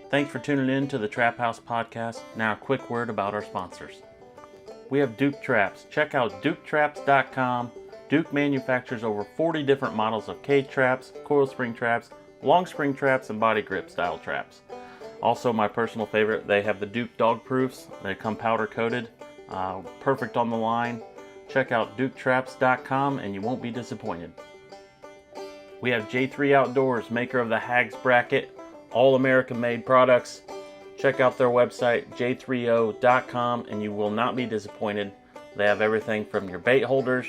Thanks for tuning in to the Trap House Podcast. Now a quick word about our sponsors. We have Duke Traps. Check out duketraps.com. Duke manufactures over 40 different models of K-traps, coil spring traps, long spring traps, and body grip style traps. Also, my personal favorite, they have the Duke dog proofs. They come powder coated, perfect on the line. Check out duketraps.com and you won't be disappointed. We have J3 Outdoors, maker of the Hags Bracket, all American made products. Check out their website, j3o.com, and you will not be disappointed. They have everything from your bait holders,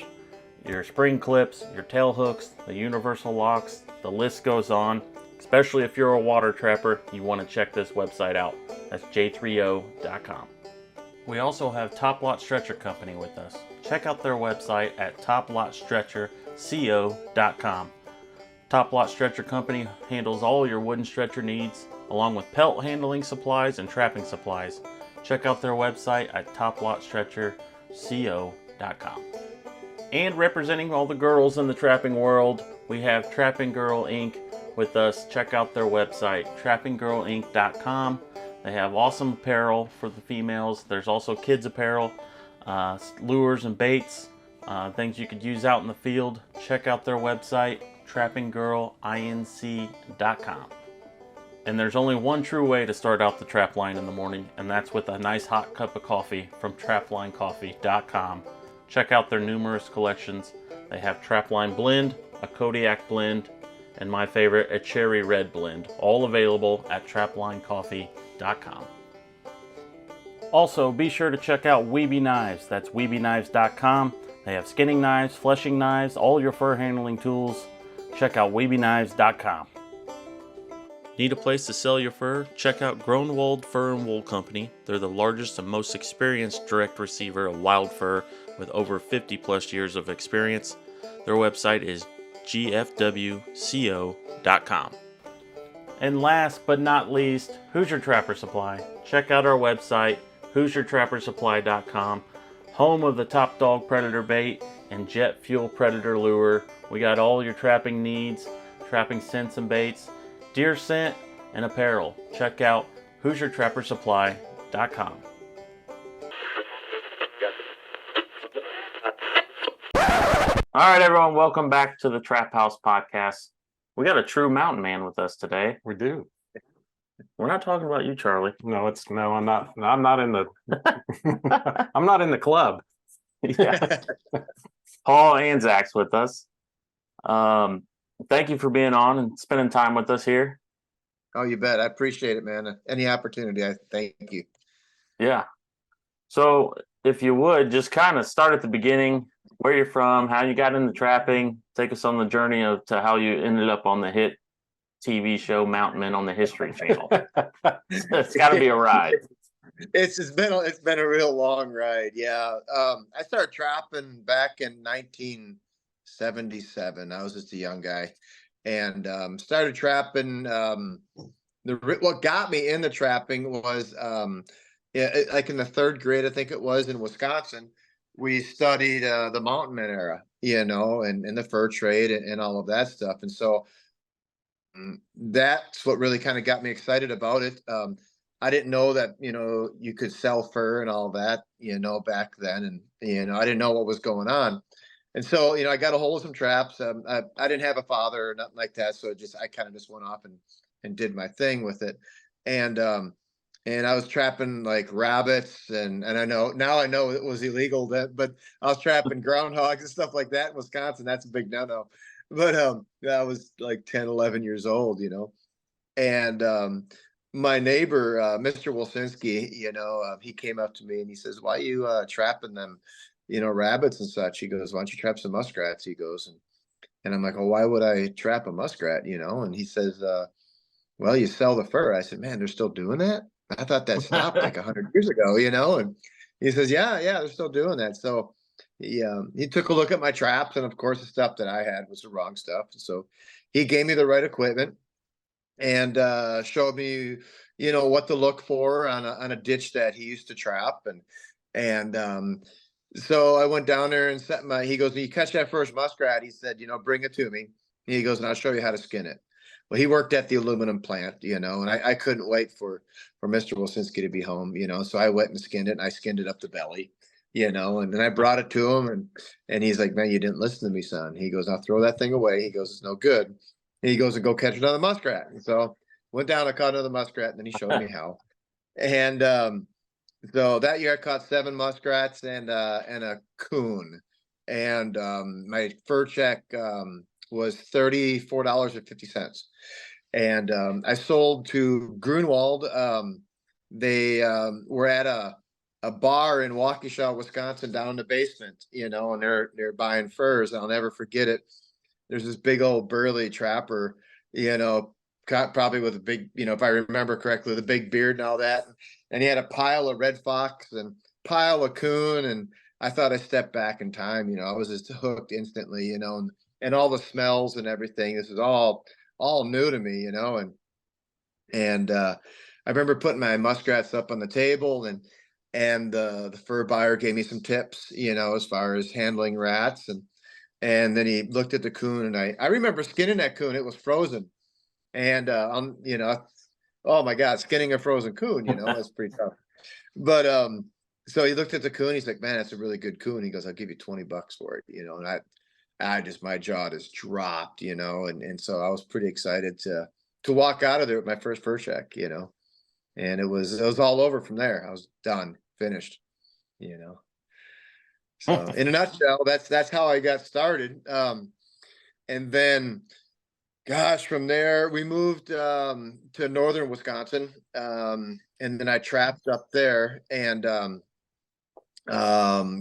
your spring clips, your tail hooks, the universal locks, the list goes on. Especially if you're a water trapper, you want to check this website out. That's j3o.com. We also have Top Lot Stretcher Company with us. Check out their website at toplotstretcherco.com. Top Lot Stretcher Company handles all your wooden stretcher needs, along with pelt handling supplies and trapping supplies. Check out their website at toplotstretcherco.com. And representing all the girls in the trapping world, we have Trapping Girl Inc. with us. Check out their website, trappinggirlinc.com. They have awesome apparel for the females. There's also kids apparel, lures and baits, things you could use out in the field. Check out their website, trappinggirlinc.com. And there's only one true way to start out the trap line in the morning, and that's with a nice hot cup of coffee from traplinecoffee.com. Check out their numerous collections. They have Trapline Blend, a Kodiak Blend, and my favorite, a Cherry Red Blend, all available at traplinecoffee.com. Also, be sure to check out Weeby Knives. That's weebyknives.com. They have skinning knives, fleshing knives, all your fur handling tools. Check out weebyknives.com. Need a place to sell your fur? Check out Groenewald Fur and Wool Company. They're the largest and most experienced direct receiver of wild fur with over 50 plus years of experience. Their website is gfwco.com. And last but not least, Hoosier Trapper Supply. Check out our website, HoosierTrapperSupply.com, home of the Top Dog Predator Bait and Jet Fuel Predator Lure. We got all your trapping needs, trapping scents and baits, deer scent, and apparel. Check out HoosierTrapperSupply.com. All right, everyone, welcome back to the Trap House Podcast. We got a true mountain man with us today. We do. We're not talking about you, Charlie. No, I'm not in the I'm not in the club. Yeah. Paul Antczak's with us. Thank you for being on and spending time with us here. Oh, you bet. I appreciate it, man. Any opportunity, I thank you. Yeah. So if you would, just kind of start at the beginning, where you're from, how you got into trapping, take us on the journey to how you ended up on the hit TV show Mountain Men on the History Channel. It's got to be a ride. It's been a real long ride. Yeah. I started trapping back in 1977. I was just a young guy, and started trapping. What got me into trapping was like in the third grade, I think it was, in Wisconsin. We studied the Mountain Men era, and the fur trade and all of that stuff. And so that's what really kind of got me excited about it. I didn't know that, you could sell fur and all that, back then. And, I didn't know what was going on. And so, I got a hold of some traps. I didn't have a father or nothing like that. So I kind of just went off and did my thing with it. And I was trapping like rabbits, and I know it was illegal, but I was trapping groundhogs and stuff like that in Wisconsin. That's a big no-no. But I was like 10, 11 years old, and my neighbor, Mr. Wilsinski, he came up to me and he says, "Why are you trapping them, rabbits and such?" He goes, "Why don't you trap some muskrats?" He goes, and I'm like, "Well, why would I trap a muskrat?" And he says, "Well, you sell the fur." I said, "Man, they're still doing that? I thought that stopped like 100 years ago, And he says, yeah, they're still doing that. So he took a look at my traps, and of course the stuff that I had was the wrong stuff. So he gave me the right equipment and showed me, what to look for on a ditch that he used to trap. And so I went down there and he goes, "When you catch that first muskrat," he said, "bring it to me." He goes, "And I'll show you how to skin it." Well, he worked at the aluminum plant, and I couldn't wait for Mr. Wilsinski to be home, so I went and skinned it, and I skinned it up the belly, and then I brought it to him, and he's like, man, you didn't listen to me, son. He goes, I'll throw that thing away. He goes, it's no good. And he goes, and go catch another muskrat. And so went down, I caught another muskrat, and then he showed me how. And so that year I caught 7 muskrats and a coon. And my fur check was $34.50. And I sold to Grunwald. They were at a bar in Waukesha, Wisconsin, down in the basement, and they're buying furs. I'll never forget it. There's this big old burly trapper, probably with a big, if I remember correctly, with a big beard and all that. And he had a pile of red fox and pile of coon. And I thought I stepped back in time. I was just hooked instantly, and all the smells and everything. This is all new to me, and I remember putting my muskrats up on the table, and the fur buyer gave me some tips, as far as handling rats, and then he looked at the coon, and I remember skinning that coon. It was frozen, and oh my God, skinning a frozen coon, that's pretty tough. But so he looked at the coon. He's like, man, that's a really good coon. He goes, I'll give you $20 for it, and I just, my jaw just dropped, and so I was pretty excited to walk out of there with my first fur check, and it was all over from there. I was done, finished, So in a nutshell, that's how I got started. And then, gosh, from there we moved to northern Wisconsin, and then I trapped up there, and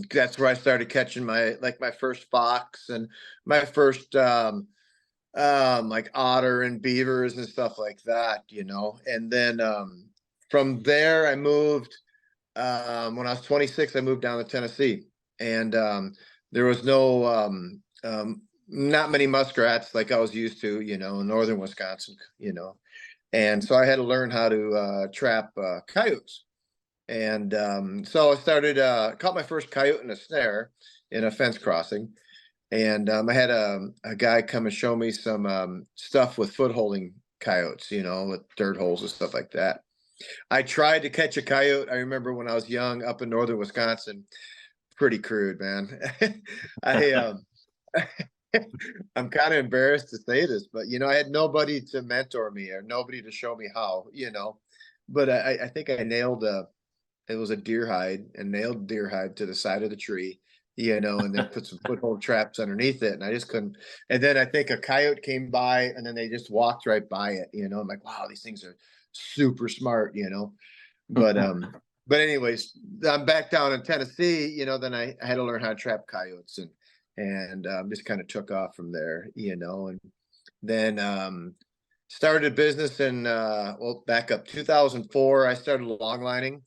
that's where I started catching my first fox and my first like otter and beavers and stuff like that, and then from there I moved when I was 26. I moved down to Tennessee, and there was no not many muskrats like I was used to, in northern Wisconsin, and so I had to learn how to trap coyotes. And so I started, caught my first coyote in a snare in a fence crossing. And I had a guy come and show me some stuff with footholding coyotes, with dirt holes and stuff like that. I tried to catch a coyote. I remember when I was young up in northern Wisconsin, pretty crude, man. I I'm kind of embarrassed to say this, but I had nobody to mentor me or nobody to show me how, but I think I nailed it was a deer hide, and nailed deer hide to the side of the tree, and then put some foothold traps underneath it. And I just couldn't. And then I think a coyote came by, and then they just walked right by it. I'm like, wow, these things are super smart, But but anyways, I'm back down in Tennessee. Then I had to learn how to trap coyotes, and just kind of took off from there. And then started a business in back up 2004. I started longlining.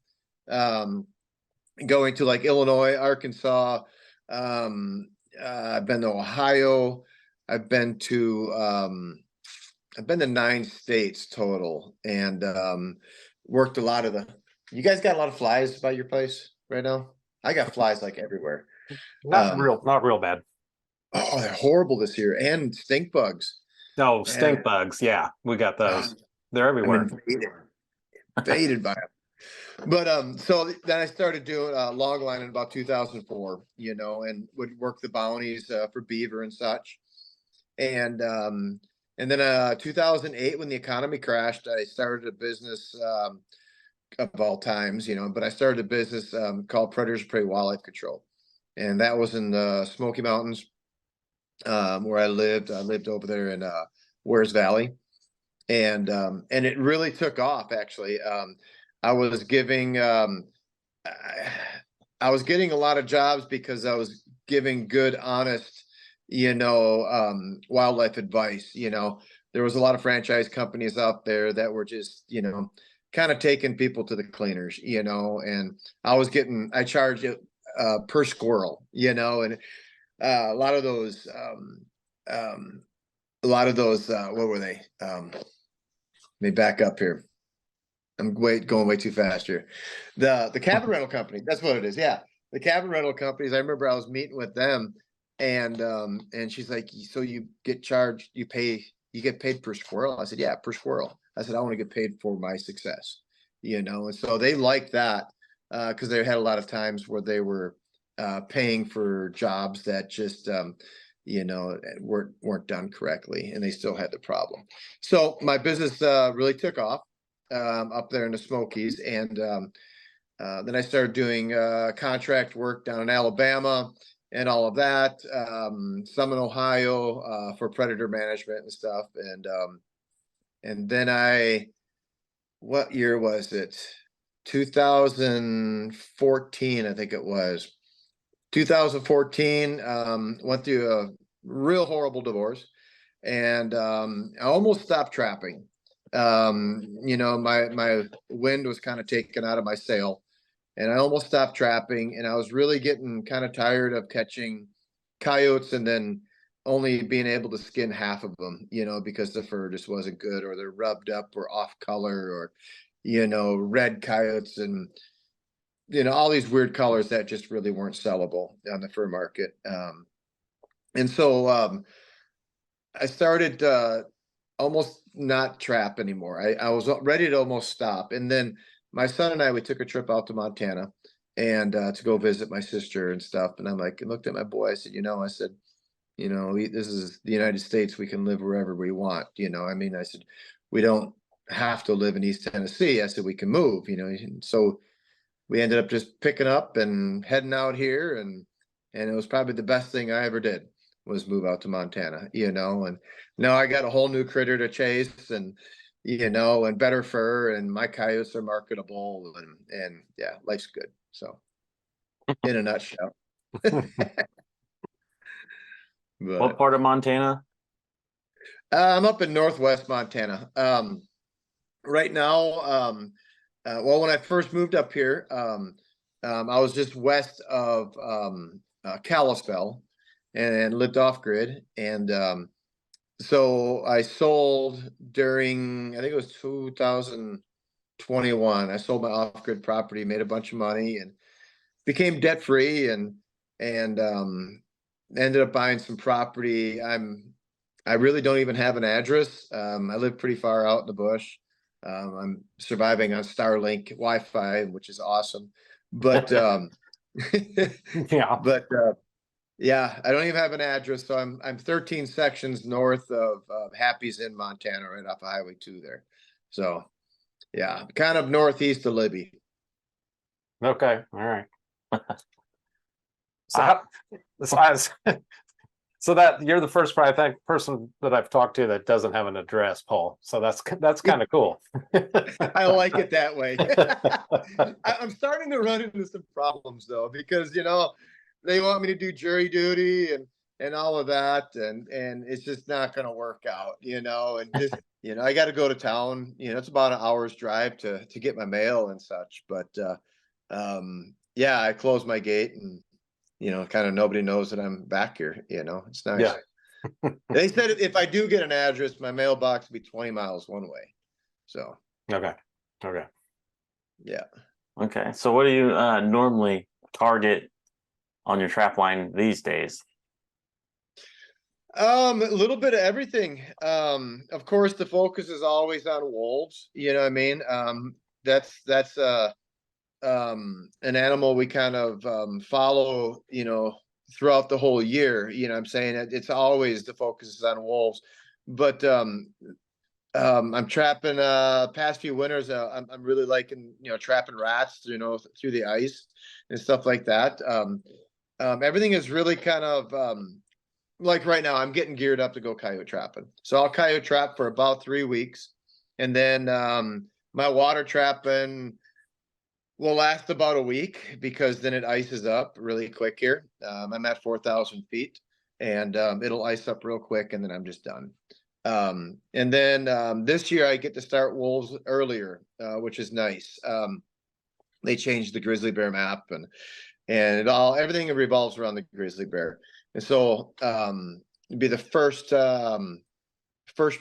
Going to like Illinois, Arkansas. I've been to Ohio. I've been to 9 states total, and worked a lot of you guys got a lot of flies by your place right now? I got flies like everywhere. Not real bad. Oh, they're horrible this year, and stink bugs. No, stink bugs. Yeah, we got those. They're everywhere. Invaded by them. But so then I started doing longline in about 2004, and would work the bounties for beaver and such. And then 2008, when the economy crashed, I started a business of all times, but I started a business called Predators Prey Wildlife Control, and that was in the Smoky Mountains, where I lived. I lived over there in Wears Valley, and it really took off, actually. I was giving I was getting a lot of jobs because I was giving good, honest, wildlife advice. There was a lot of franchise companies out there that were just, kind of taking people to the cleaners, and I charged it per squirrel, and a lot of those, what were they? Let me back up here. I'm going way too fast here. The cabin rental company, that's what it is. Yeah. The cabin rental companies. I remember I was meeting with them, and she's like, so you get charged, you pay you get paid per squirrel? I said, yeah, per squirrel. I said, I want to get paid for my success, and so they liked that because they had a lot of times where they were paying for jobs that just weren't done correctly, and they still had the problem. So my business really took off up there in the Smokies, and then I started doing contract work down in Alabama and all of that. Some in Ohio for predator management and stuff, and then what year was it? 2014, I think it was. 2014, went through a real horrible divorce, and I almost stopped trapping. My wind was kind of taken out of my sail, and I almost stopped trapping, and I was really getting kind of tired of catching coyotes and then only being able to skin half of them, because the fur just wasn't good, or they're rubbed up or off color, or red coyotes and all these weird colors that just really weren't sellable on the fur market. And so I started almost not trap anymore. I was ready to almost stop. And then my son and we took a trip out to Montana and to go visit my sister and stuff. And I'm like, I looked at my boy, I said, this is the United States. We can live wherever we want. I said, we don't have to live in East Tennessee. I said, we can move, and so we ended up just picking up and heading out here, and it was probably the best thing I ever did was move out to Montana, and now I got a whole new critter to chase, and and better fur, and my coyotes are marketable, and yeah, life's good. So in a nutshell. What part of Montana? I'm up in northwest Montana. Right now, well, when I first moved up here, I was just west of Kalispell and lived off grid. And so I sold during, I think it was 2021. I sold my off grid property, made a bunch of money, and became debt free, and ended up buying some property. I really don't even have an address. I live pretty far out in the bush. I'm surviving on Starlink Wi-Fi, which is awesome. But Yeah. but yeah, I don't even have an address. So I'm 13 sections north of Happy's in Montana, right off of Highway 2 there. So yeah, kind of northeast of Libby. Okay, all right. So, I- so that you're the first, I think, person that I've talked to that doesn't have an address, Paul. So that's kind of cool. I like it that way. I'm starting to run into some problems though, because they want me to do jury duty and all of that, and it's just not going to work out, and just I got to go to town. It's about an hour's drive to get my mail and such. But yeah, I closed my gate, and kind of nobody knows that I'm back here. It's nice. Yeah. They said if I do get an address, my mailbox will be 20 miles one way. So Okay. yeah. Okay. So what do you normally target on your trap line these days? A little bit of everything. Of course, the focus is always on wolves. You know what I mean? That's an animal we kind of follow, throughout the whole year. I'm saying it's always the focus is on wolves. But I'm trapping past few winters. I'm really liking, trapping rats, through the ice and stuff like that. Everything is really kind of like right now, I'm getting geared up to go coyote trapping. So I'll coyote trap for about 3 weeks, and then my water trapping will last about a week, because then it ices up really quick here. I'm at 4,000 feet, and it'll ice up real quick, and then I'm just done. And then this year I get to start wolves earlier, which is nice. They changed the grizzly bear map, and everything revolves around the grizzly bear. And so it'd be the first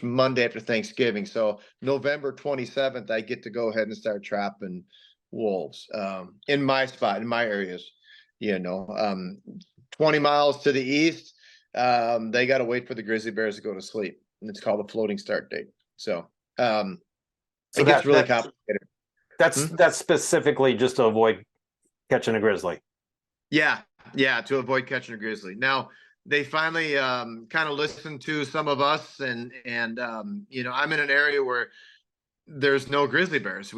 Monday after Thanksgiving. So November 27th, I get to go ahead and start trapping wolves in my spot, in my areas. 20 miles to the east, they got to wait for the grizzly bears to go to sleep. and it's called a floating start date. So, So it gets really that- complicated. That's specifically just to avoid catching a grizzly. Yeah, to avoid catching a grizzly. Now they finally kind of listened to some of us, and you know, I'm in an area where there's no grizzly bears.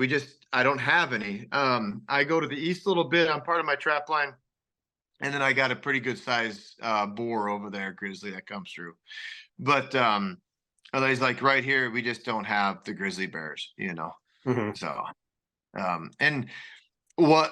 I don't have any. I go to the east a little bit on part of my trap line, and then I got a pretty good size boar over there, grizzly that comes through. But otherwise, like right here, we just don't have the grizzly bears, you know. Mhm. So and what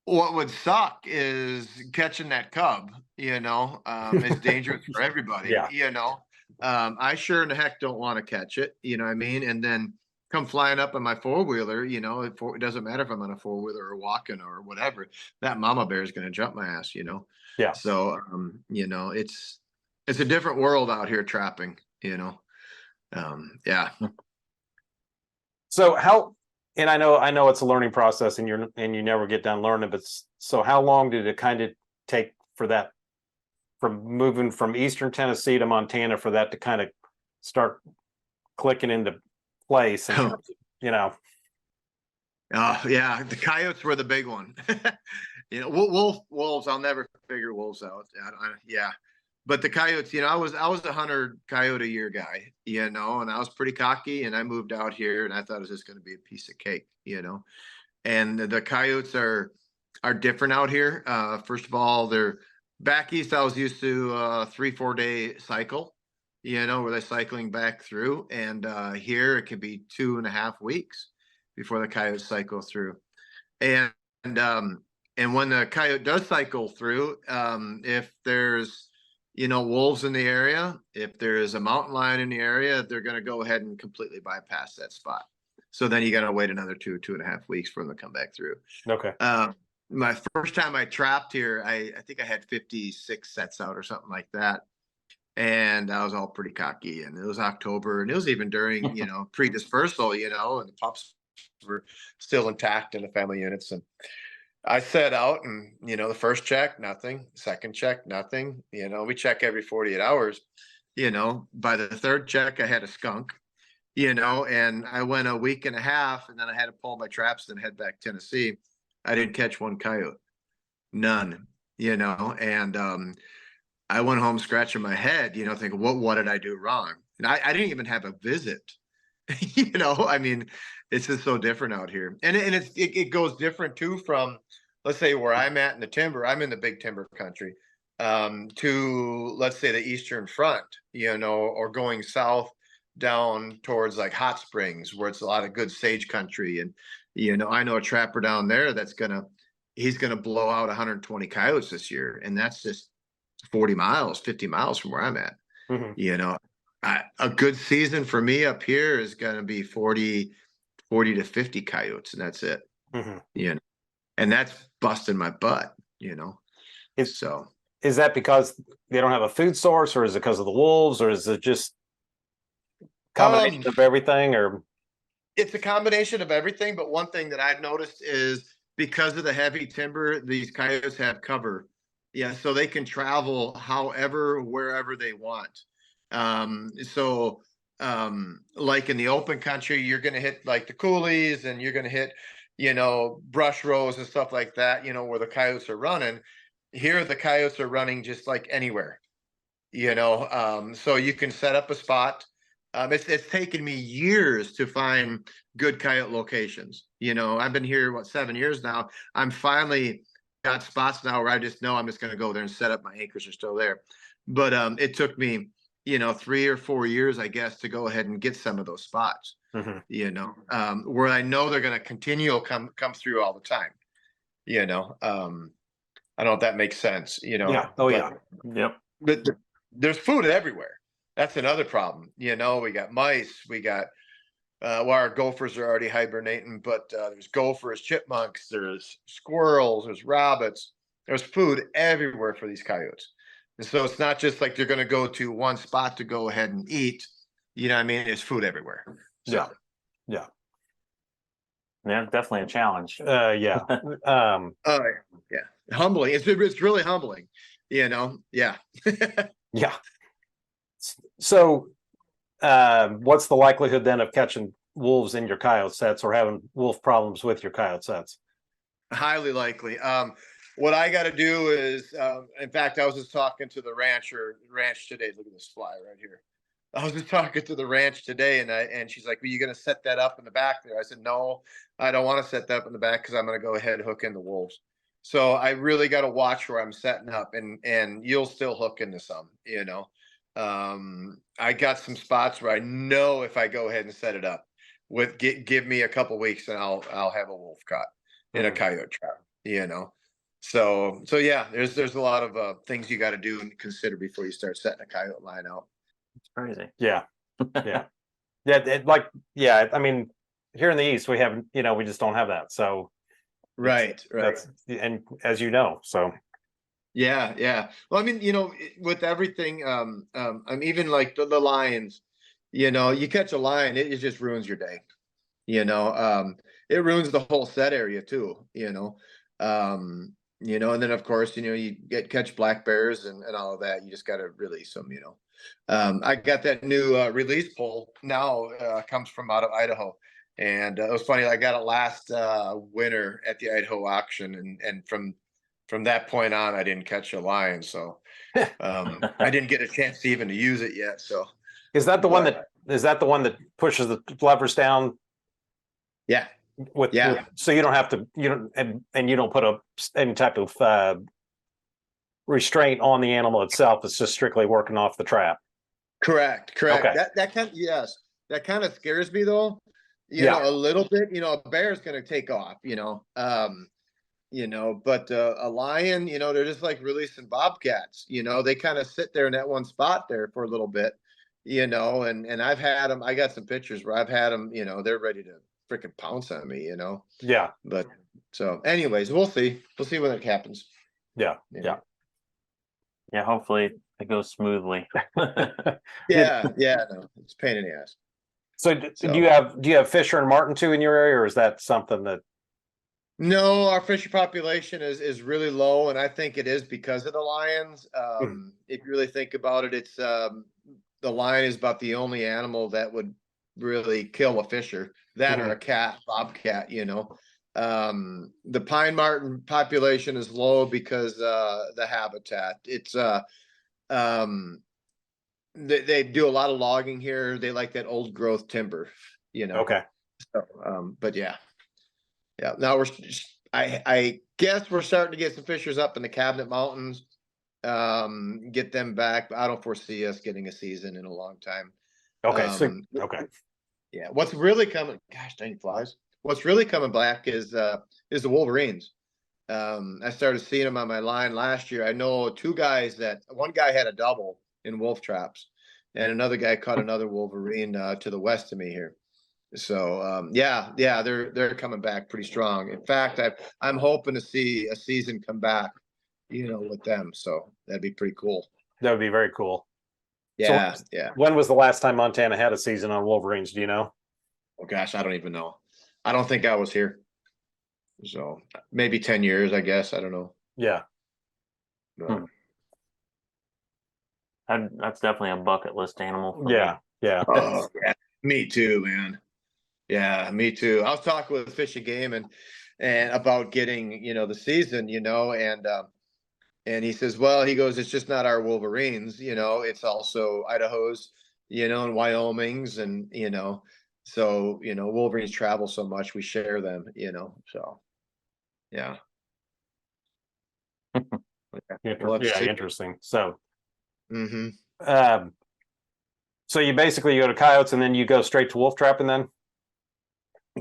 would suck is catching that cub, you know. It's dangerous for everybody. Yeah. You know. I sure in the heck don't want to catch it, you know what I mean? And then come flying up on my four-wheeler, you know, it doesn't matter if I'm on a four-wheeler or walking or whatever, that mama bear is going to jump my ass, you know. Yeah. So you know, it's a different world out here trapping, you know. Yeah. So and I know it's a learning process, and you never get done learning, but so how long did it kind of take for that, from moving from Eastern Tennessee to Montana, for that to kind of start clicking into place, and you know? Yeah, the coyotes were the big one. You know, wolves, I'll never figure wolves out. Yeah, but the coyotes, you know, I was a 100 coyote a year guy, you know, and I was pretty cocky, and I moved out here, and I thought it was just going to be a piece of cake, you know. And the coyotes are different out here. First of all, they're back east. I was used to a 3-4 day cycle, you know, where they're cycling back through, and here it could be 2.5 weeks before the coyotes cycle through. And when the coyote does cycle through, if there's, you know, wolves in the area, if there is a mountain lion in the area, they're going to go ahead and completely bypass that spot. So then you got to wait another 2.5 weeks for them to come back through. Okay. My first time I trapped here, I think I had 56 sets out or something like that. And I was all pretty cocky, and it was October, and it was even during, you know, pre-dispersal, you know, and the pups were still intact in the family units. And I set out, and, you know, the first check, nothing. Second check, nothing. You know, we check every 48 hours. You know, by the third check, I had a skunk, you know, and I went a week and a half, and then I had to pull my traps and head back to Tennessee. I didn't catch one coyote, none, you know, and I went home scratching my head, you know, thinking, what did I do wrong? And I didn't even have a visit. You know, I mean, it's just so different out here. And it goes different too from, let's say, where I'm at in the timber. I'm in the big timber country, to, let's say, the Eastern Front, you know, or going south down towards like Hot Springs, where it's a lot of good sage country. And, you know, I know a trapper down there he's gonna blow out 120 coyotes this year. And that's just 40 miles, 50 miles from where I'm at. Mhm. You know, a good season for me up here is going to be 40 to 50 coyotes, and that's it. Mhm. You know, and that's busting my butt, you know. So Is that because they don't have a food source, or is it because of the wolves, or is it just combination of everything? Or it's a combination of everything, but one thing that I've noticed is because of the heavy timber, these coyotes have cover. Yeah, so they can travel however, wherever they want. So like in the open country, you're going to hit like the coulees, and you're going to hit, you know, brush rows and stuff like that, you know, where the coyotes are running. Here, the coyotes are running just like anywhere, you know. So you can set up a spot. It's taken me years to find good coyote locations. You know, I've been here, 7 years now. I'm finally got spots now where I just know I'm just going to go there and set up. My anchors are still there. But it took me, you know, 3 or 4 years, I guess, to go ahead and get some of those spots, you know, where I know they're going to continue come through all the time, you know. I don't know if that makes sense, you know. yeah, oh yeah, Yep. But there's food everywhere. That's another problem. You know, we got mice, we got, well, our gophers are already hibernating, but there's gophers, chipmunks, there's squirrels, there's rabbits, there's food everywhere for these coyotes. And so it's not just like they're going to go to one spot to go ahead and eat. You know what I mean? There's food everywhere. So, yeah. Yeah, definitely a challenge. Yeah. yeah, humbling. It's really humbling, you know? Yeah. Yeah. So what's the likelihood then of catching wolves in your coyote sets or having wolf problems with your coyote sets? Highly likely. What I got to do is, in fact, I was just talking to the ranch today. Look at this fly right here. I was just talking to the ranch today, and she's like, "Well, you going to set that up in the back there?" I said, "No, I don't want to set that up in the back because I'm going to go ahead and hook in the wolves." So I really got to watch where I'm setting up, and you'll still hook into some. I got some spots where I know if I go ahead and set it up, give me a couple weeks and I'll have a wolf caught in a coyote trap. So yeah, there's a lot of things you got to do and consider before you start setting a coyote line out. It's crazy. Yeah. Yeah. I mean, here in the East, we have, we just don't have that. So Right. and as you know, so. Yeah. Well, I mean, with everything, I'm even like the lions, you catch a lion, it just ruins your day. It ruins the whole set area too, and then of course, you catch black bears and all of that. You just got to release them, I got that new release pole now, comes from out of Idaho. And it was funny. I got it last winter at the Idaho auction, and from that point on, I didn't catch a lion. So I didn't get a chance to use it yet. So is that the one that pushes the levers down? Yeah. So you don't have to, and you don't put any type of restraint on the animal itself. It's just strictly working off the trap. Correct. Okay. That kind of scares me though. A little bit. A bear is going to take off. But a lion, they're just like releasing bobcats. They kind of sit there in that one spot there for a little bit. And I've had them. I got some pictures where I've had them. They're ready to freaking pounce on me. Yeah. But so, anyways, we'll see. We'll see when it happens. Yeah. Hopefully it goes smoothly. No, it's a pain in the ass. So do you have Fisher and Martin too in your area, or is that something that? No, our fisher population is really low, and I think it is because of the lions. If you really think about it, it's the lion is about the only animal that would really kill a fisher, that or a cat, bobcat. The pine marten population is low because the habitat. It's they do a lot of logging here. They like that old growth timber. Okay. So, but yeah. Now I guess we're starting to get some fishers up in the Cabinet Mountains. Get them back, but I don't foresee us getting a season in a long time. Okay. Okay. Yeah. What's really coming? Gosh, dang flies. What's really coming back is the Wolverines. I started seeing them on my line last year. I know two guys one guy had a double in wolf traps, and another guy caught another Wolverine to the west of me here. So they're coming back pretty strong. In fact, I'm hoping to see a season come back, with them. So that'd be pretty cool. That would be very cool. Yeah. When was the last time Montana had a season on Wolverines? Do you know? Oh gosh, I don't even know. I don't think I was here. So maybe 10 years, I guess. I don't know. Yeah. That's definitely a bucket list animal for me. Yeah. Oh, yeah. Me too, man. Yeah, me too. I was talking with Fish and Game and about getting, the season, and he says, well, he goes, it's just not our Wolverines, it's also Idaho's, and Wyoming's, and so Wolverines travel so much, we share them, so yeah. Interesting. So Mm-hmm. So you basically go to coyotes and then you go straight to wolf trapping then?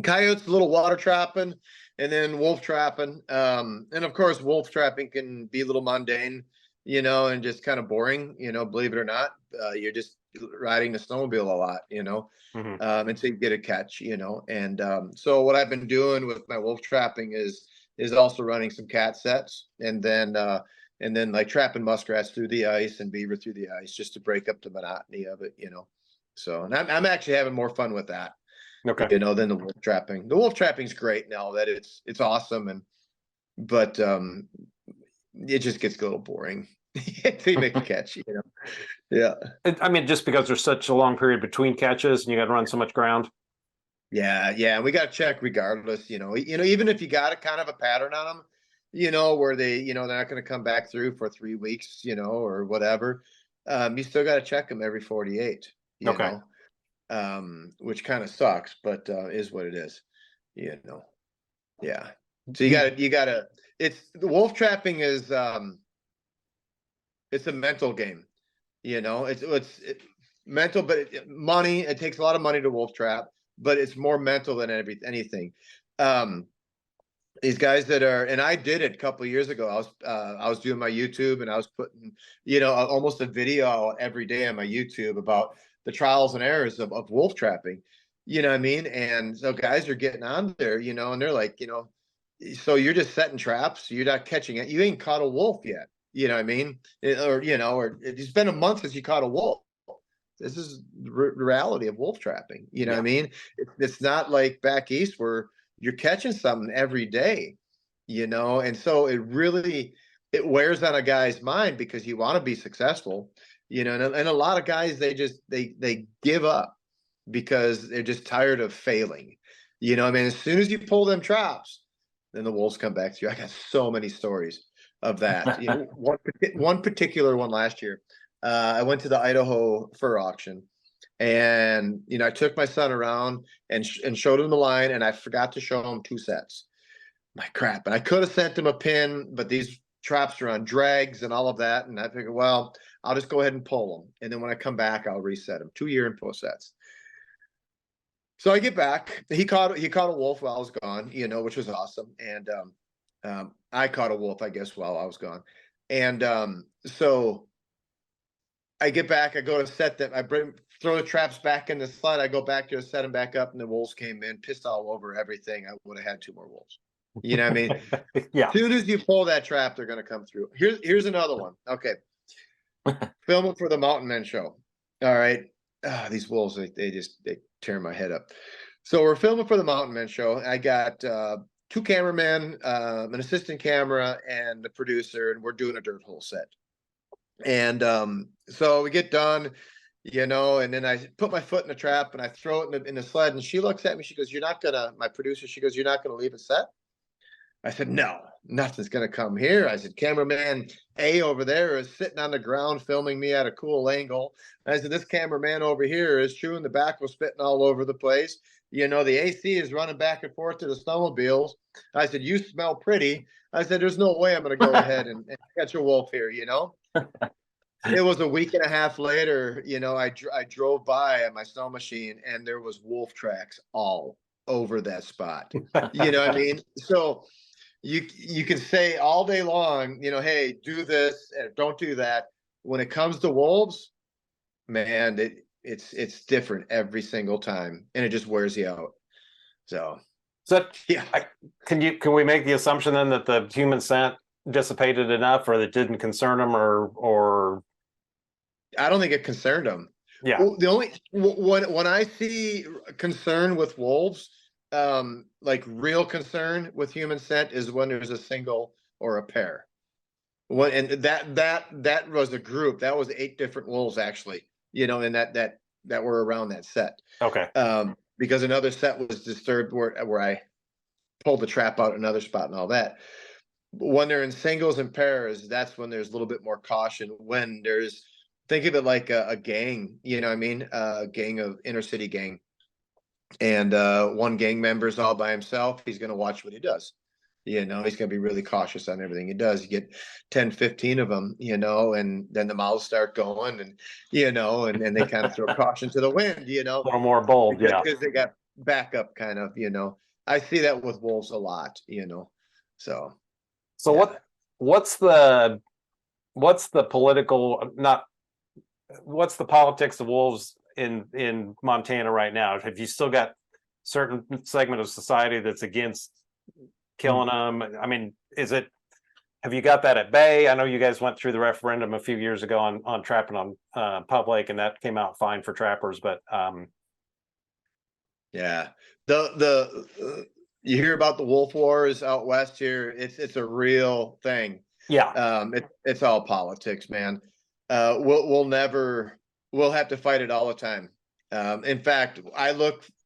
Coyotes, a little water trapping, and then wolf trapping. And of course, wolf trapping can be a little mundane, and just kind of boring, believe it or not. You're just riding the snowmobile a lot, until you get a catch, And so what I've been doing with my wolf trapping is also running some cat sets, and then like trapping muskrats through the ice and beaver through the ice just to break up the monotony of it, So, and I'm actually having more fun with that. Okay. Than the wolf trapping. The wolf trapping's great now that it's awesome, but it just gets a little boring. until you make a catch, Yeah. I mean, just because there's such a long period between catches and you got to run so much ground. Yeah, yeah, we got to check regardless. Even if you got a kind of a pattern on them, where they're not going to come back through for 3 weeks, or whatever. You still got to check them every 48. Okay. Which kind of sucks, but is what it is. Yeah. So you gotta. It's the wolf trapping is it's a mental game. It's mental, but money. It takes a lot of money to wolf trap, but it's more mental than anything. These guys and I did it a couple of years ago. I was doing my YouTube, and I was putting, almost a video out every day on my YouTube about the trials and errors of wolf trapping. You know what I mean? And so guys are getting on there, and they're like, so you're just setting traps, you're not catching it. You ain't caught a wolf yet. You know what I mean? Or it's been a month since you caught a wolf. This is the reality of wolf trapping. You know what I mean? It's not like back east where you're catching something every day, and so it wears on a guy's mind because you want to be successful, and a lot of guys, they give up because they're just tired of failing. I mean, as soon as you pull them traps, then the wolves come back to you. I got so many stories of that. One particular one last year, I went to the Idaho fur auction, and I took my son around and showed him the line, and I forgot to show him 2 sets. My crap. And I could have sent him a pin, but these traps are on drags and all of that. And I figured, well, I'll just go ahead and pull them. And then when I come back, I'll reset them. 2-year info sets. So I get back. He caught a wolf while I was gone, which was awesome. And I caught a wolf, I guess, while I was gone. And so I get back. I go to set them. Throw the traps back in the sled. I go back to set them back up, and the wolves came in, pissed all over everything. I would have had 2 more wolves. You know what I mean? Yeah. As soon as you pull that trap, they're going to come through. Here's another one. Okay. Filming for the Mountain Men show. All right. These wolves, they tear my head up. So we're filming for the Mountain Men show. I got 2 cameramen, an assistant camera, and the producer, and we're doing a dirt hole set. And so we get done, and then I put my foot in the trap and I throw it in the sled, and she looks at me. She goes, my producer, she goes, "You're not going to leave it set?" I said, "No, nothing's going to come here." I said, "Cameraman A over there is sitting on the ground filming me at a cool angle." I said, "This cameraman over here is chewing tobacco, spitting all over the place. The AC is running back and forth to the snowmobiles." I said, "You smell pretty." I said, "There's no way I'm going to go ahead and catch a wolf here, It was a week and a half later, I drove by on my snow machine, and there was wolf tracks all over that spot. You know what I mean? So you can say all day long, hey, do this, don't do that. When it comes to wolves, man, it's different every single time, and it just wears you out. So yeah. Can we make the assumption then that the human scent dissipated enough, or that didn't concern them, or I don't think it concerned them. Yeah. Well, the only when I see concern with wolves, like real concern with human scent, is when there's a single or a pair. And that was a group. That was 8 different wolves actually. And that were around that set. Okay. Because another set was disturbed where I pulled the trap out another spot and all that. When they're in singles and pairs, that's when there's a little bit more caution. When think of it like a gang, you know what I mean? A gang of inner city gang. And one gang member is all by himself. He's going to watch what he does. He's going to be really cautious on everything he does. You get 10, 15 of them, and then the mouths start going, and, and they kind of throw caution to the wind, A little more bold, because they got backup kind of, I see that with wolves a lot, so. So yeah. What's the politics of wolves in Montana right now? Have you still got certain segment of society that's against killing them? I mean, have you got that at bay? I know you guys went through the referendum a few years ago on trapping on public, and that came out fine for trappers, but yeah, you hear about the wolf wars out west here. It's a real thing. Yeah. It's all politics, man. We'll have to fight it all the time. In fact,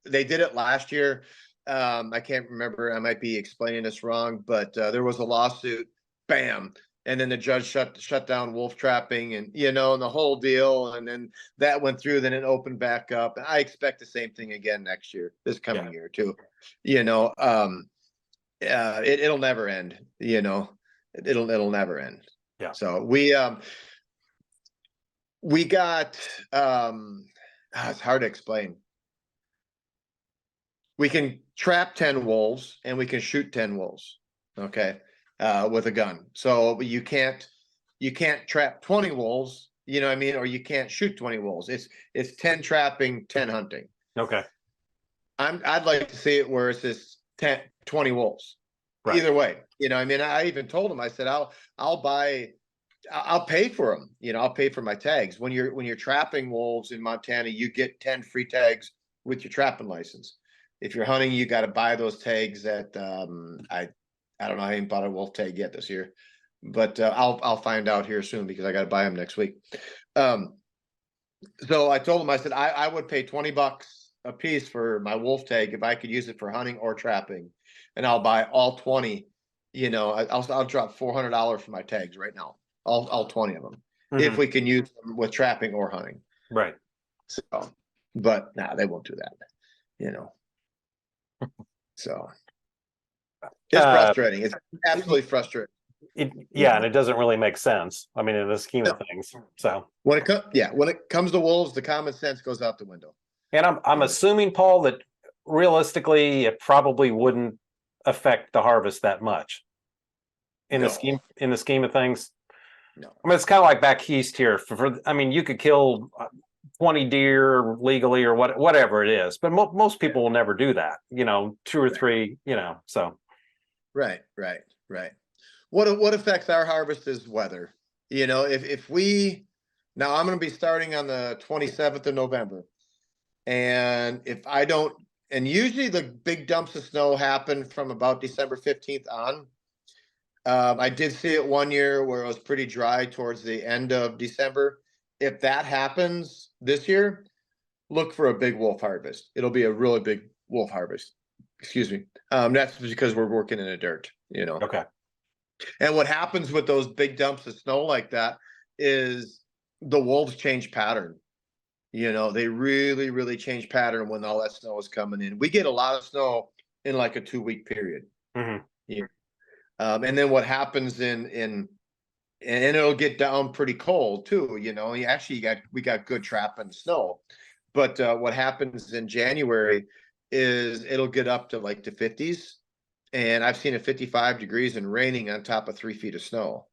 they did it last year. I can't remember. I might be explaining this wrong, but there was a lawsuit, bam. And then the judge shut down wolf trapping and, and the whole deal. And then that went through, then it opened back up. And I expect the same thing again next year, this coming year too. It'll never end, it'll never end. Yeah. So we got, it's hard to explain. We can trap 10 wolves and we can shoot 10 wolves. Okay. With a gun. So you can't trap 20 wolves, you know what I mean? Or you can't shoot 20 wolves. It's 10 trapping, 10 hunting. Okay. I'd like to see it where it's just 20 wolves. Right. Either way, I mean, I even told him, I said, I'll pay for them. I'll pay for my tags. When you're trapping wolves in Montana, you get 10 free tags with your trapping license. If you're hunting, you got to buy those tags at, I don't know. I ain't bought a wolf tag yet this year, but I'll find out here soon because I got to buy them next week. So I told him, I said, I would pay $20 a piece for my wolf tag if I could use it for hunting or trapping, and I'll buy all 20. I'll drop $400 for my tags right now, all 20 of them, if we can use them with trapping or hunting. Right. So, but they won't do that. So. It's frustrating. It's absolutely frustrating. And it doesn't really make sense. I mean, in the scheme of things. So when it comes to wolves, the common sense goes out the window. And I'm assuming, Paul, that realistically, it probably wouldn't affect the harvest that much. In the scheme of things. No. I mean, it's kind of like back east here. I mean, you could kill 20 deer legally or whatever it is, but most people will never do that. 2 or 3. So. Right. What affects our harvest is weather. If we now, I'm going to be starting on the 27th of November, and if I don't, and usually the big dumps of snow happen from about December 15th on. I did see it one year where it was pretty dry towards the end of December. If that happens this year, look for a big wolf harvest. It'll be a really big wolf harvest. Excuse me. That's because we're working in the dirt, Okay. And what happens with those big dumps of snow like that is the wolves change pattern. They really, really change pattern when all that snow is coming in. We get a lot of snow in like a 2-week period. Mm-hmm. And then what happens and it'll get down pretty cold too. We got good trapping snow, but what happens in January is it'll get up to like the 50s, and I've seen it 55 degrees and raining on top of 3 feet of snow.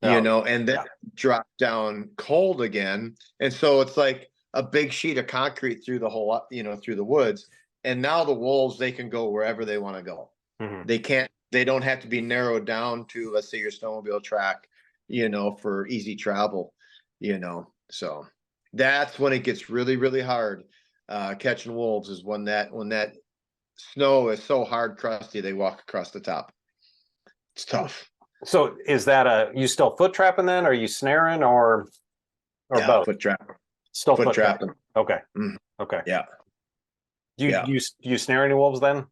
And then drop down cold again, and so it's like a big sheet of concrete through the whole, through the woods. And now the wolves, they can go wherever they want to go. Mm-hmm. They don't have to be narrowed down to, let's say, your snowmobile track, for easy travel, so that's when it gets really, really hard. Catching wolves is when that snow is so hard crusty, they walk across the top. It's tough. So is that you still foot trapping then? Are you snaring or both? Foot trapping. Still foot trapping. Okay. Mm-hmm. Okay. Yeah. Do you snare any wolves then?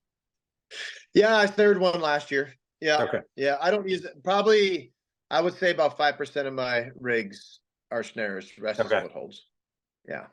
Yeah, I snared one last year. Yeah. Okay. Yeah, I don't use it. Probably, I would say about 5% of my rigs are snares. The rest is footholds. Yeah.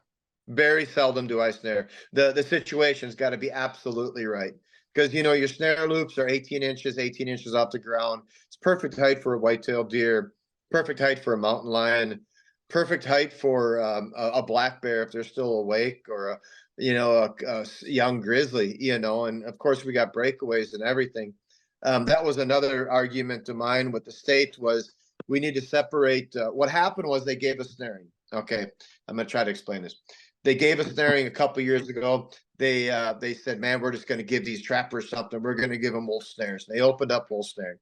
Very seldom do I snare. The situation's got to be absolutely right. Because, your snare loops are 18 inches off the ground. It's perfect height for a white-tailed deer, perfect height for a mountain lion, perfect height for a black bear if they're still awake, or a young grizzly, and of course we got breakaways and everything. That was another argument of mine with the state, was we need to separate. What happened was they gave us snaring. Okay, I'm going to try to explain this. They gave us snaring a couple years ago. They said, man, we're just going to give these trappers something. We're going to give them wolf snares. They opened up wolf snaring.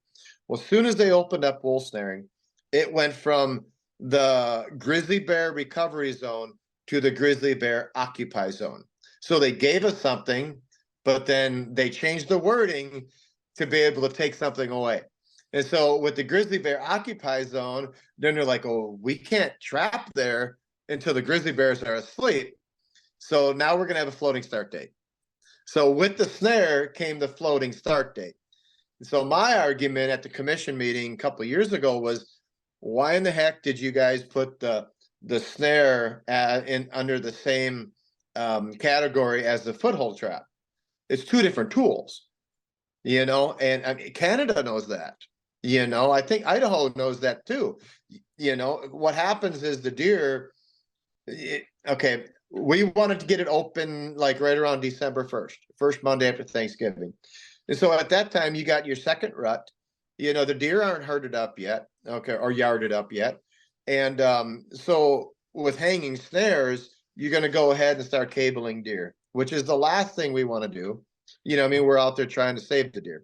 Well, as soon as they opened up wolf snaring, it went from the grizzly bear recovery zone to the grizzly bear occupy zone. So they gave us something, but then they changed the wording to be able to take something away. And so with the grizzly bear occupy zone, then they're like, oh, we can't trap there until the grizzly bears are asleep. So now we're going to have a floating start date. So with the snare came the floating start date. So my argument at the commission meeting a couple of years ago was, why in the heck did you guys put the snare in under the same category as the foothold trap? It's two different tools, and I mean, Canada knows that. I think Idaho knows that too. What happens is the deer, okay, we wanted to get it open like right around December 1st, first Monday after Thanksgiving. And so at that time, you got your second rut. The deer aren't herded up yet, okay, or yarded up yet. And so with hanging snares, you're going to go ahead and start cabling deer, which is the last thing we want to do. I mean, we're out there trying to save the deer.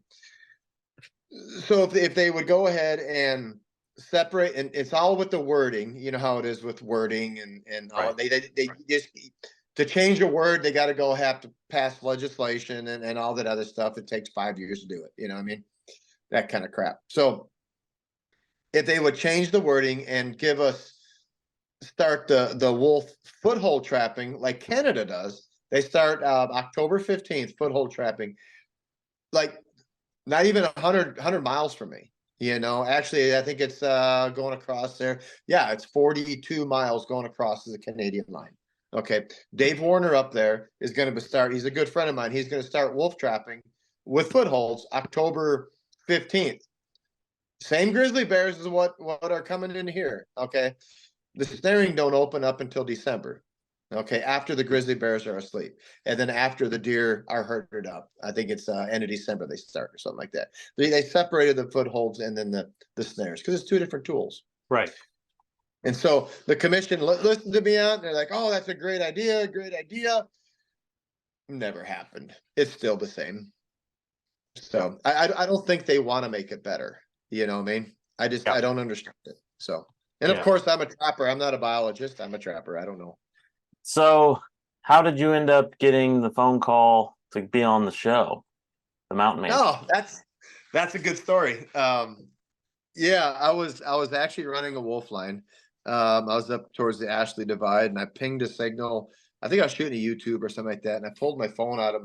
So if they would go ahead and separate, and it's all with the wording, you know how it is with wording and all, Right. they just, to change a word, they got to have to pass legislation and all that other stuff. It takes 5 years to do it. I mean, that kind of crap. So if they would change the wording and start the wolf foothold trapping like Canada does, they start October 15th, foothold trapping, like not even 100 miles from me. Actually, I think it's going across there. Yeah, it's 42 miles going across the Canadian line. Okay. Dave Warner up there is going to start. He's a good friend of mine. He's going to start wolf trapping with footholds October 15th. Same grizzly bears is what are coming in here. Okay. The snaring don't open up until December. Okay, after the grizzly bears are asleep, and then after the deer are herded up. I think it's end of December they start or something like that. They separated the footholds and then the snares because it's two different tools. Right. And so the commission listened to me out, and they're like, "Oh, that's a great idea, great idea." Never happened. It's still the same. So I don't think they want to make it better. You know what I mean? I don't understand it. So, and of course, I'm a trapper. I'm not a biologist. I'm a trapper. I don't know. So, how did you end up getting the phone call to be on the show, the Mountain Man? Oh, that's a good story. Yeah, I was actually running a wolf line. I was up towards the Ashley Divide, and I pinged a signal. I think I was shooting a YouTube or something like that, and I pulled my phone out of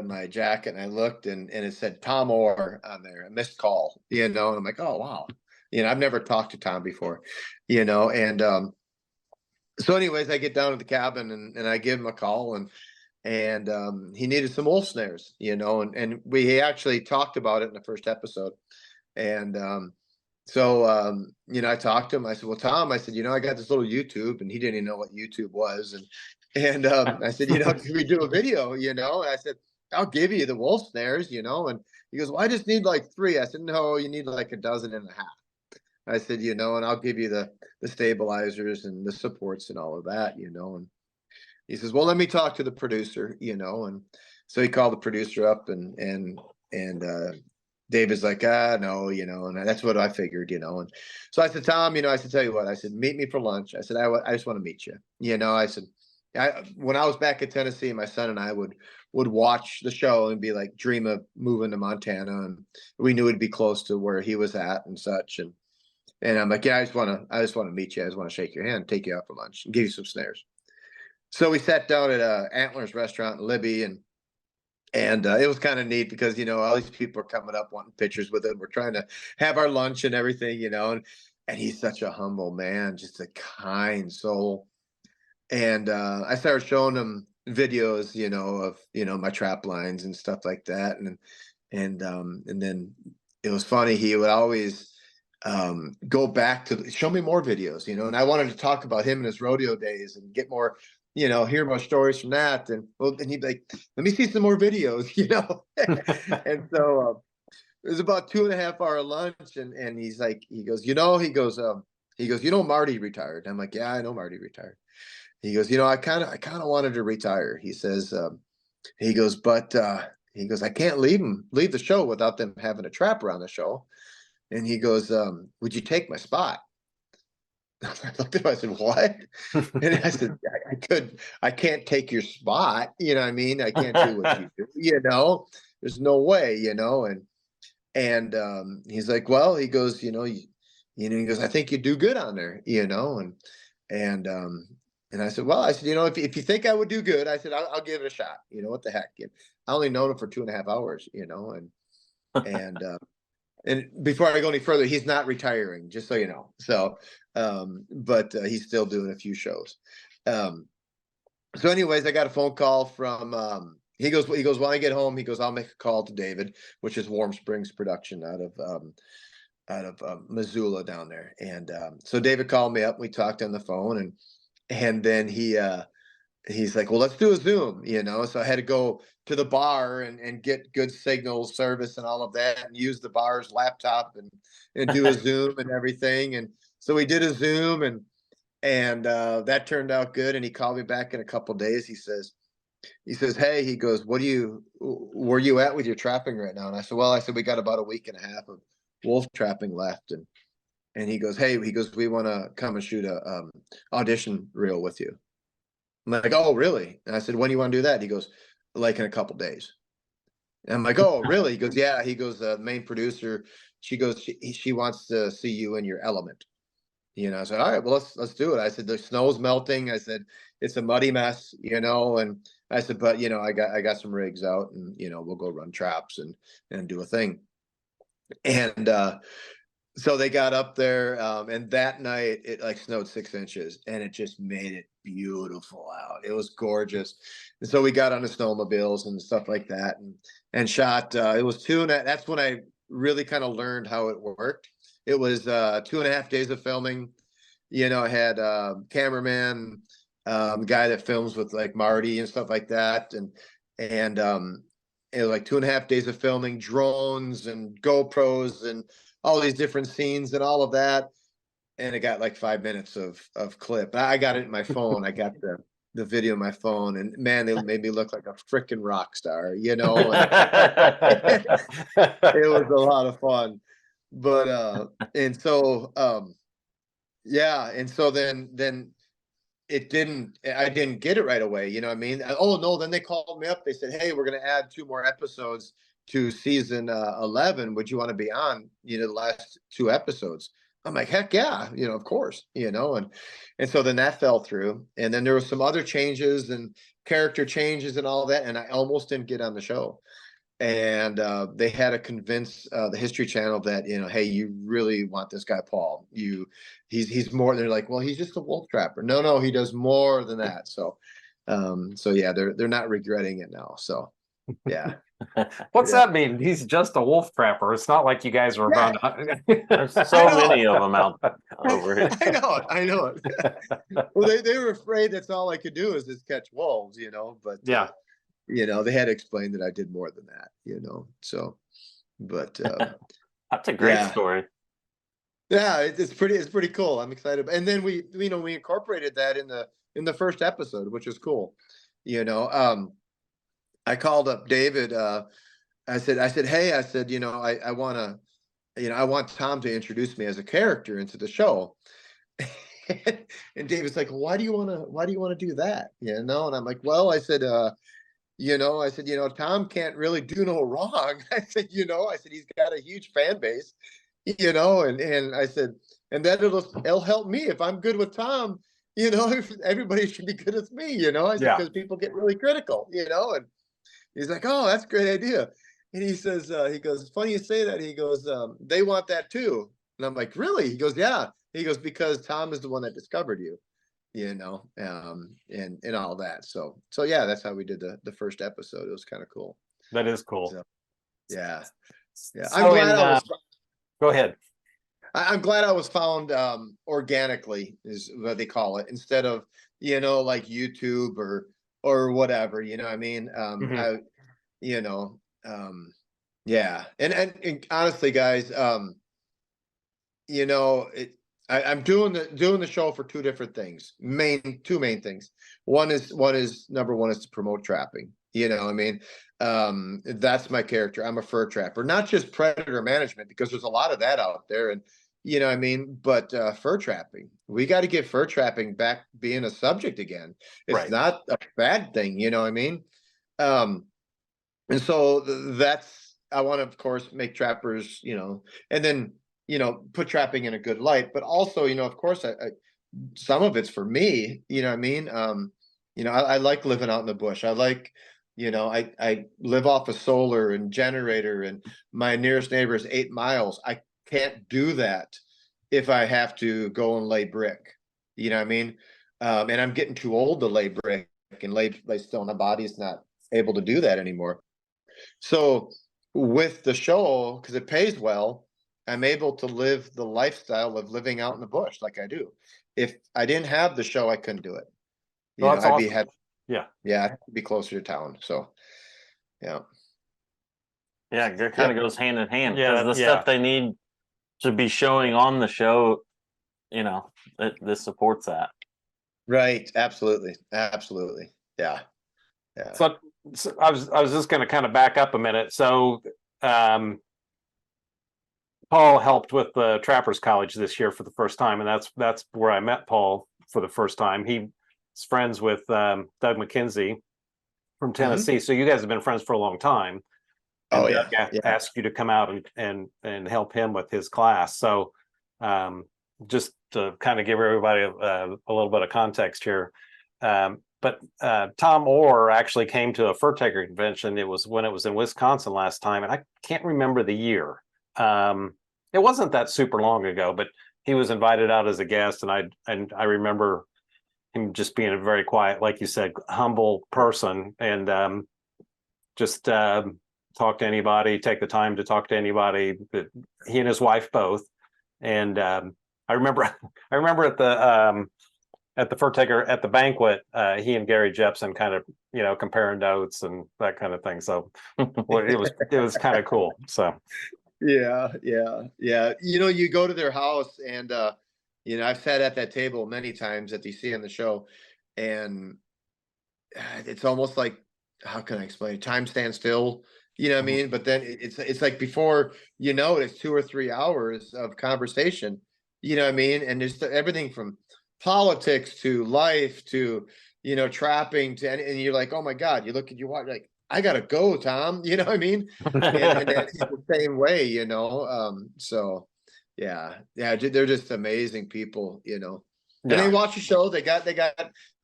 my jacket, and I looked, and it said Tom Orr on there, a missed call. And I'm like, oh wow, I've never talked to Tom before, and so anyways, I get down to the cabin and I give him a call, and he needed some wolf snares, and we actually talked about it in the first episode. And so I talked to him. I said, well, Tom, I said, I got this little YouTube, and he didn't even know what YouTube was. And I said, can we do a video, and I said, I'll give you the wolf snares, and he goes, well, I just need like 3. I said, no, you need like 12.5. I said, and I'll give you the stabilizers and the supports and all of that, and he says, well, let me talk to the producer, and so he called the producer up, and David's like, no, and that's what I figured, and so I said, Tom, I said, tell you what, I said, meet me for lunch. I said, I just want to meet you. I said, when I was back in Tennessee, my son and I would watch the show and be like, dream of moving to Montana, and we knew it'd be close to where he was at and such, and I'm like, yeah, I just want to meet you. I just want to shake your hand, take you out for lunch, and give you some snares. So we sat down at Antlers restaurant in Libby, and it was kind of neat because all these people are coming up wanting pictures with him. We're trying to have our lunch and everything, and he's such a humble man, just a kind soul. And I started showing him videos, of my trap lines and stuff like that, and then it was funny. He would always go back to show me more videos, and I wanted to talk about him and his rodeo days and get more, hear more stories from that. And he'd be like, let me see some more videos, and so it was about 2.5 hour lunch, and he's like, he goes, Marty retired. I'm like, yeah, I know Marty retired. He goes, I kind of wanted to retire. He says, he goes, but he goes, I can't leave the show without them having a trapper on the show. And he goes, would you take my spot? I looked at him, I said, what? And I said, I can't take your spot. You know what I mean? I can't do what you do, there's no way, And he's like, well, he goes, he goes, I think you do good on there, and and I said, well, I said, if you think I would do good, I said, I'll give it a shot. What the heck? I only known him for 2.5 hours, and before I go any further, he's not retiring, just so you know. So, but he's still doing a few shows. So anyways, I got a phone call from, he goes, when I get home, he goes, I'll make a call to David, which is Warm Springs production out of Missoula down there. And so David called me up, we talked on the phone, and then he's like, well, let's do a Zoom, So I had to go to the bar and get good signal service and all of that, and use the bar's laptop and do a Zoom and everything. And so we did a Zoom, and that turned out good. And he called me back in a couple of days. He says, hey, he goes, where you at with your trapping right now? And I said, well, we got about a week and a half of wolf trapping left. And he goes, hey, we want to come and shoot a audition reel with you. I'm like, oh, really? And I said, when do you want to do that? He goes, like in a couple of days. And I'm like, oh, really? He goes, yeah. He goes, the main producer, she goes, she wants to see you in your element. I said, all right, well, let's do it. I said, the snow's melting. I said, it's a muddy mess, and I said, but I got some rigs out, and we'll go run traps and do a thing. And so they got up there, and that night it like snowed 6 inches, and it just made it beautiful out. It was gorgeous. And so we got on the snowmobiles and stuff like that, and shot. It was that's when I really kind of learned how it worked. It was 2.5 days of filming. I had cameraman, guy that films with like Marty and stuff like that, and it was like 2.5 days of filming, drones and GoPros and all these different scenes and all of that. And it got like 5 minutes of clip. I got it in my phone. I got the video on my phone, and man, they made me look like a freaking rock star, and it was a lot of fun. But and so yeah, and so then I didn't get it right away, you know what I mean? Oh no, then they called me up, they said, hey, we're going to add 2 more episodes to season 11. Would you want to be on, the last 2 episodes? I'm like, heck yeah, of course, and so then that fell through, and then there was some other changes and character changes and all that, and I almost didn't get on the show. And they had to convince the History Channel that, hey, you really want this guy Paul. He's more. They're like, well, he's just a wolf trapper. No, he does more than that. So yeah, they're not regretting it now. So yeah. What's that mean? He's just a wolf trapper. It's not like you guys were Yeah. There's so many of them out over here. I know it. Well, they were afraid that's all I could do is just catch wolves, but Yeah. They had to explain that I did more than that, so, but That's a great yeah. story. Yeah, it's pretty cool. I'm excited. And then we incorporated that in the first episode, which is cool. I called up David. I said, hey, I said, I want to, I want Tom to introduce me as a character into the show. And David's like, why do you want to do that? And I'm like, well, I said, Tom can't really do no wrong. I said, he's got a huge fan base, and I said, and that it'll help me if I'm good with Tom, if everybody should be good with me, I said, because people get really critical, and he's like, oh, that's a great idea. And he says, he goes, it's funny you say that. He goes, they want that too. And I'm like, really? He goes, yeah. He goes, because Tom is the one that discovered you. And all that. So yeah, that's how we did the first episode. It was kind of cool. That is cool. So, yeah. So I'm glad go ahead. I'm glad I was found organically, is what they call it, instead of like YouTube or whatever. You know what I mean? Yeah. And honestly, guys, I'm doing the show for 2 different things. Two main things. One is number one is to promote trapping. I mean, that's my character. I'm a fur trapper, not just predator management, because there's a lot of that out there, and I mean, but fur trapping. We got to get fur trapping back being a subject again. It's not a bad thing. You know what I mean? And so of course, make trappers, and then, put trapping in a good light, but also, of course, some of it's for me, you know what I mean? I like living out in the bush. I like, I live off of solar and generator, and my nearest neighbor is 8 miles. I can't do that if I have to go and lay brick. You know what I mean? And I'm getting too old to lay brick and lay stone. My body's not able to do that anymore. So with the show, because it pays well, I'm able to live the lifestyle of living out in the bush like I do. If I didn't have the show, I couldn't do it. Well, that's awesome. Yeah, I'd have to be closer to town. So yeah. Yeah, it kind of goes hand in hand, Yeah, because the stuff they need to be showing on the show, this supports that. Right. Absolutely. Yeah. So I was just going to kind of back up a minute. So Paul helped with the Trappers College this year for the first time, and that's where I met Paul for the first time. He's friends with Doug McKenzie from Tennessee. So you guys have been friends for a long time. And Doug asked you to come out and help him with his class. So just to kind of give everybody a little bit of context here. But Tom Orr actually came to a fur taker convention. It was when it was in Wisconsin last time, and I can't remember the year. It wasn't that super long ago, but he was invited out as a guest, and I remember him just being a very quiet, like you said, humble person, and just talk to anybody, take the time to talk to anybody. He and his wife both, and I remember at the fur taker at the banquet, he and Gary Jepson kind of comparing notes and that kind of thing. So it was kind of cool. So yeah. You go to their house, and I've sat at that table many times that you see on the show, and it's almost like, how can I explain it? Time stands still. You know what I mean? But then it's like before it's 2 or 3 hours of conversation. You know what I mean? And there's everything from politics to life to trapping to, and you're like, oh my God, you look at your watch, like, I gotta go, Tom. You know what I mean? And he's the same way, so yeah, they're just amazing people, and they watch the show. They got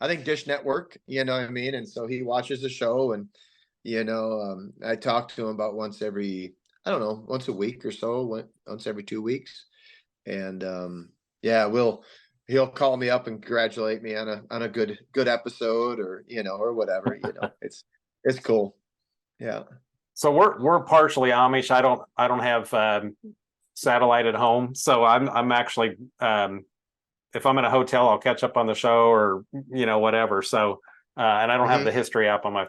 I think Dish Network, you know what I mean? And so he watches the show, and I talk to him about once a week or so, once every 2 weeks. And he'll call me up and congratulate me on a good episode, or or whatever. It's cool. Yeah. So we're partially Amish. I don't have satellite at home, so I'm actually if I'm in a hotel, I'll catch up on the show, or whatever. So and I don't have the history app on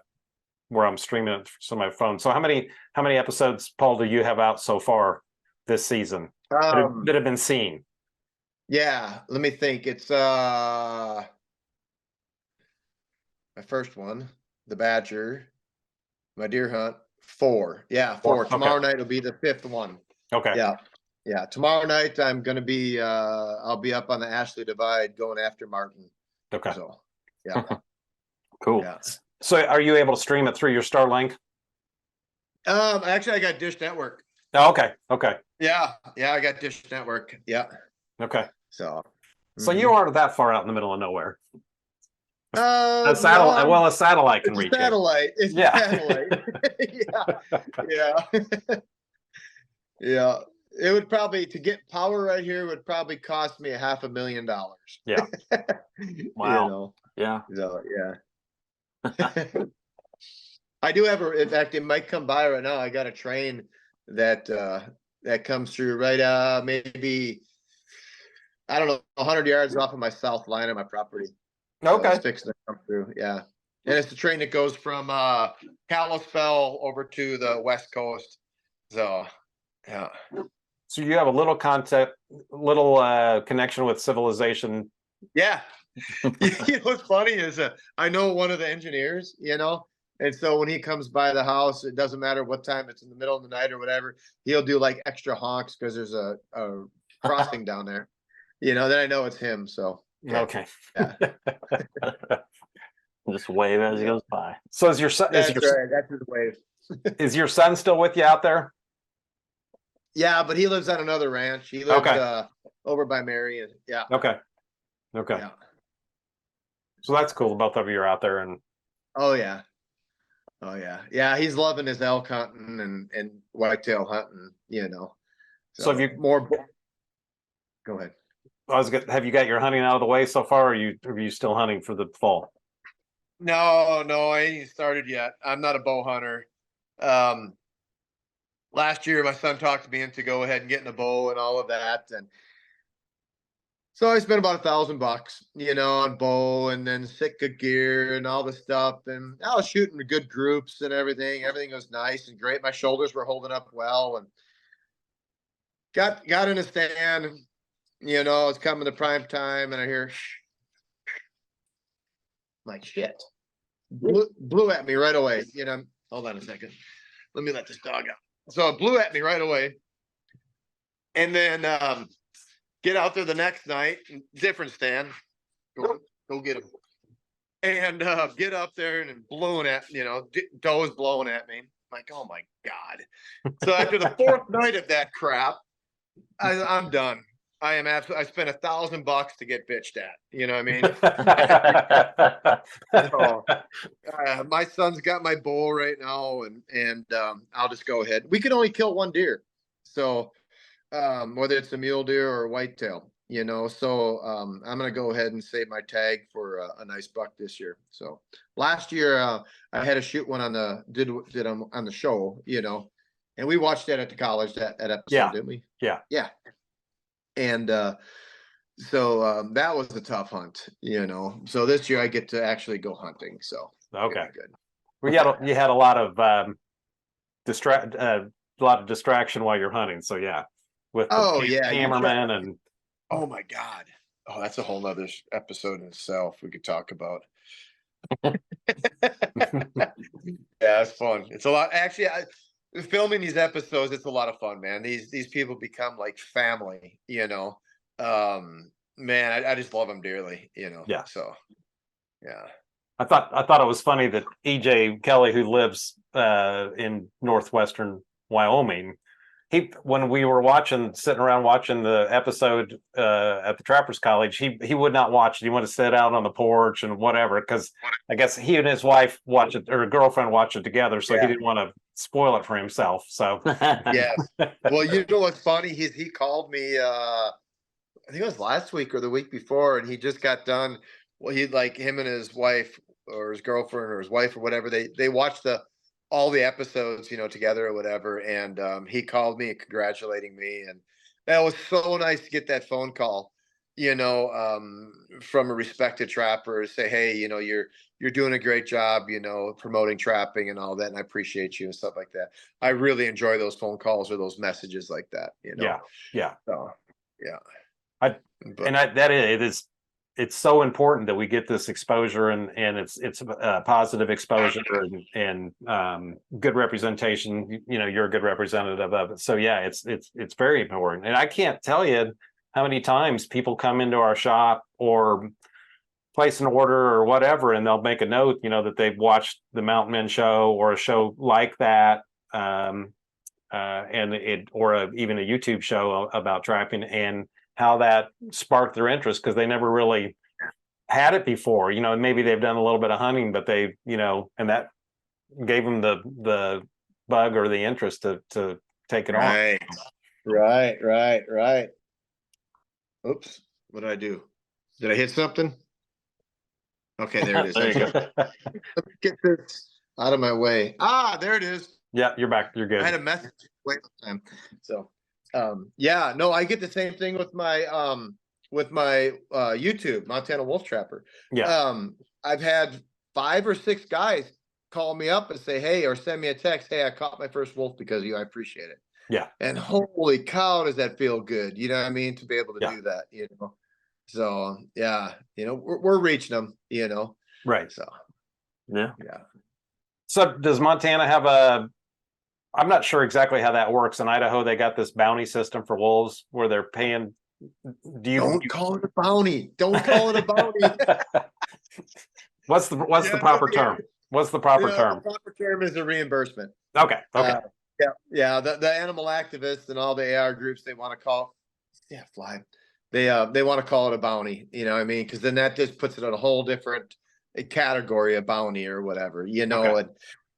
where I'm streaming it from my phone. So how many episodes, Paul, do you have out so far this season that have been seen? Yeah, let me think. It's my first one, the Badger, my deer hunt, 4. Yeah, 4. Tomorrow night will be the 5th one. Okay. Yeah. Tomorrow night I'm gonna be I'll be up on the Ashley Divide going after Martin. Okay. So yeah. Cool. Yeah. So are you able to stream it through your Starlink? Actually, I got Dish Network. Oh, okay. Yeah, I got Dish Network. Yeah. Okay. So you aren't that far out in the middle of nowhere. A satellite. Well, a satellite can reach satellite. It's satellite. Yeah. It would probably, to get power right here, would probably cost me $500,000. Yeah. Wow. Yeah. So yeah. I do have in fact, it might come by right now. I got a train that comes through right maybe, I don't know, 100 yards off of my south line of my property. Okay. So it's fixing to come through. Yeah. And it's the train that goes from Kalispell over to the West Coast. So yeah. So you have a little connection with civilization. Yeah. What's funny is I know one of the engineers, and so when he comes by the house, it doesn't matter what time, it's in the middle of the night or whatever, he'll do like extra honks because there's a crossing down there, then I know it's him. So yeah. Okay. Yeah. Just wave as he goes by. So is your son? That's right. That's his wave. Is your son still with you out there? Yeah, but he lives on another ranch. He lives Okay. over by Marion. Yeah. Okay. Yeah. So that's cool. Both of you are out there, and Oh yeah. Oh yeah. Yeah, he's loving his elk hunting and whitetail hunting, so have you? Go ahead. Have you got your hunting out of the way so far? Or are you still hunting for the fall? No, I ain't even started yet. I'm not a bow hunter. Last year my son talked me into go ahead and getting a bow and all of that. And so I spent about $1,000, on bow and then Sitka gear and all the stuff. And I was shooting with good groups and everything. Everything was nice and great. My shoulders were holding up well and got in a stand, it's coming to prime time and I hear like shit. Blew at me right away. Hold on a second. Let me let this dog out. So it blew at me right away. And then get out there the next night, different stand. Go get him. And get up there and blowing at, doe's blowing at me. I'm like, oh my God. So after the fourth night of that crap, I'm done. I am absolutely. I spent $1,000 to get bitched at. You know what I mean? So, my son's got my bow right now, and I'll just go ahead. We can only kill one deer, so whether it's a mule deer or a whitetail, So I'm gonna go ahead and save my tag for a nice buck this year. So last year I had to shoot one on the show, and we watched that at the college that episode, didn't we? Yeah. And so that was a tough hunt, So this year I get to actually go hunting. So Okay, good. Well, you had a lot of distraction while you're hunting. So yeah, with the cameraman and. Oh my God. Oh, that's a whole nother episode in itself we could talk about. Yeah, it's fun. It's a lot. Actually, filming these episodes, it's a lot of fun, man. These people become like family, Man, I just love them dearly, Yeah. So, yeah. I thought it was funny that EJ Kelly, who lives in northwestern Wyoming, when we were sitting around watching the episode at the Trappers College, he would not watch it. He wanted to sit out on the porch and whatever, because I guess he and his wife watch it, or girlfriend watch it together, so he didn't want to spoil it for himself. So yes. Well, you know what's funny? He called me. I think it was last week or the week before, and he just got done. Well, him and his wife or his girlfriend or his wife or whatever. They watched all the episodes, together or whatever. And he called me congratulating me. And that was so nice to get that phone call, from a respected trapper, say, hey, you're doing a great job, promoting trapping and all that. And I appreciate you and stuff like that. I really enjoy those phone calls or those messages like that, Yeah. So, yeah. It's so important that we get this exposure and it's positive exposure and good representation. You're a good representative of it. So yeah, it's very important. And I can't tell you how many times people come into our shop or place an order or whatever, and they'll make a note, that they've watched the Mountain Men show or a show like that, even a YouTube show about trapping, and how that sparked their interest because they never really had it before, maybe they've done a little bit of hunting, but they, and that gave them the bug or the interest to take it on. Right. Oops. What did I do? Did I hit something? Okay, there it is. There you go. Let me get this out of my way. There it is. Yeah, you're back. You're good. I had a message wait time. So yeah, no, I get the same thing with my YouTube, Montana Wolf Trapper. Yeah. I've had 5 or 6 guys call me up and say, hey, or send me a text, hey, I caught my first wolf because of you. I appreciate it. Yeah. And holy cow, does that feel good? You know what I mean? To be able to do that, So yeah, we're reaching them, Right. So yeah. Yeah. So does Montana have I'm not sure exactly how that works. In Idaho, they got this bounty system for wolves where they're paying. Don't call it a bounty. Don't call it a bounty. What's the proper term? What's the proper term? The proper term is a reimbursement. Okay. Okay. Yeah. The animal activists and all the AR groups, they want to call, fly. They want to call it a bounty. You know what I mean? Because then that just puts it in a whole different category of bounty or whatever. Okay.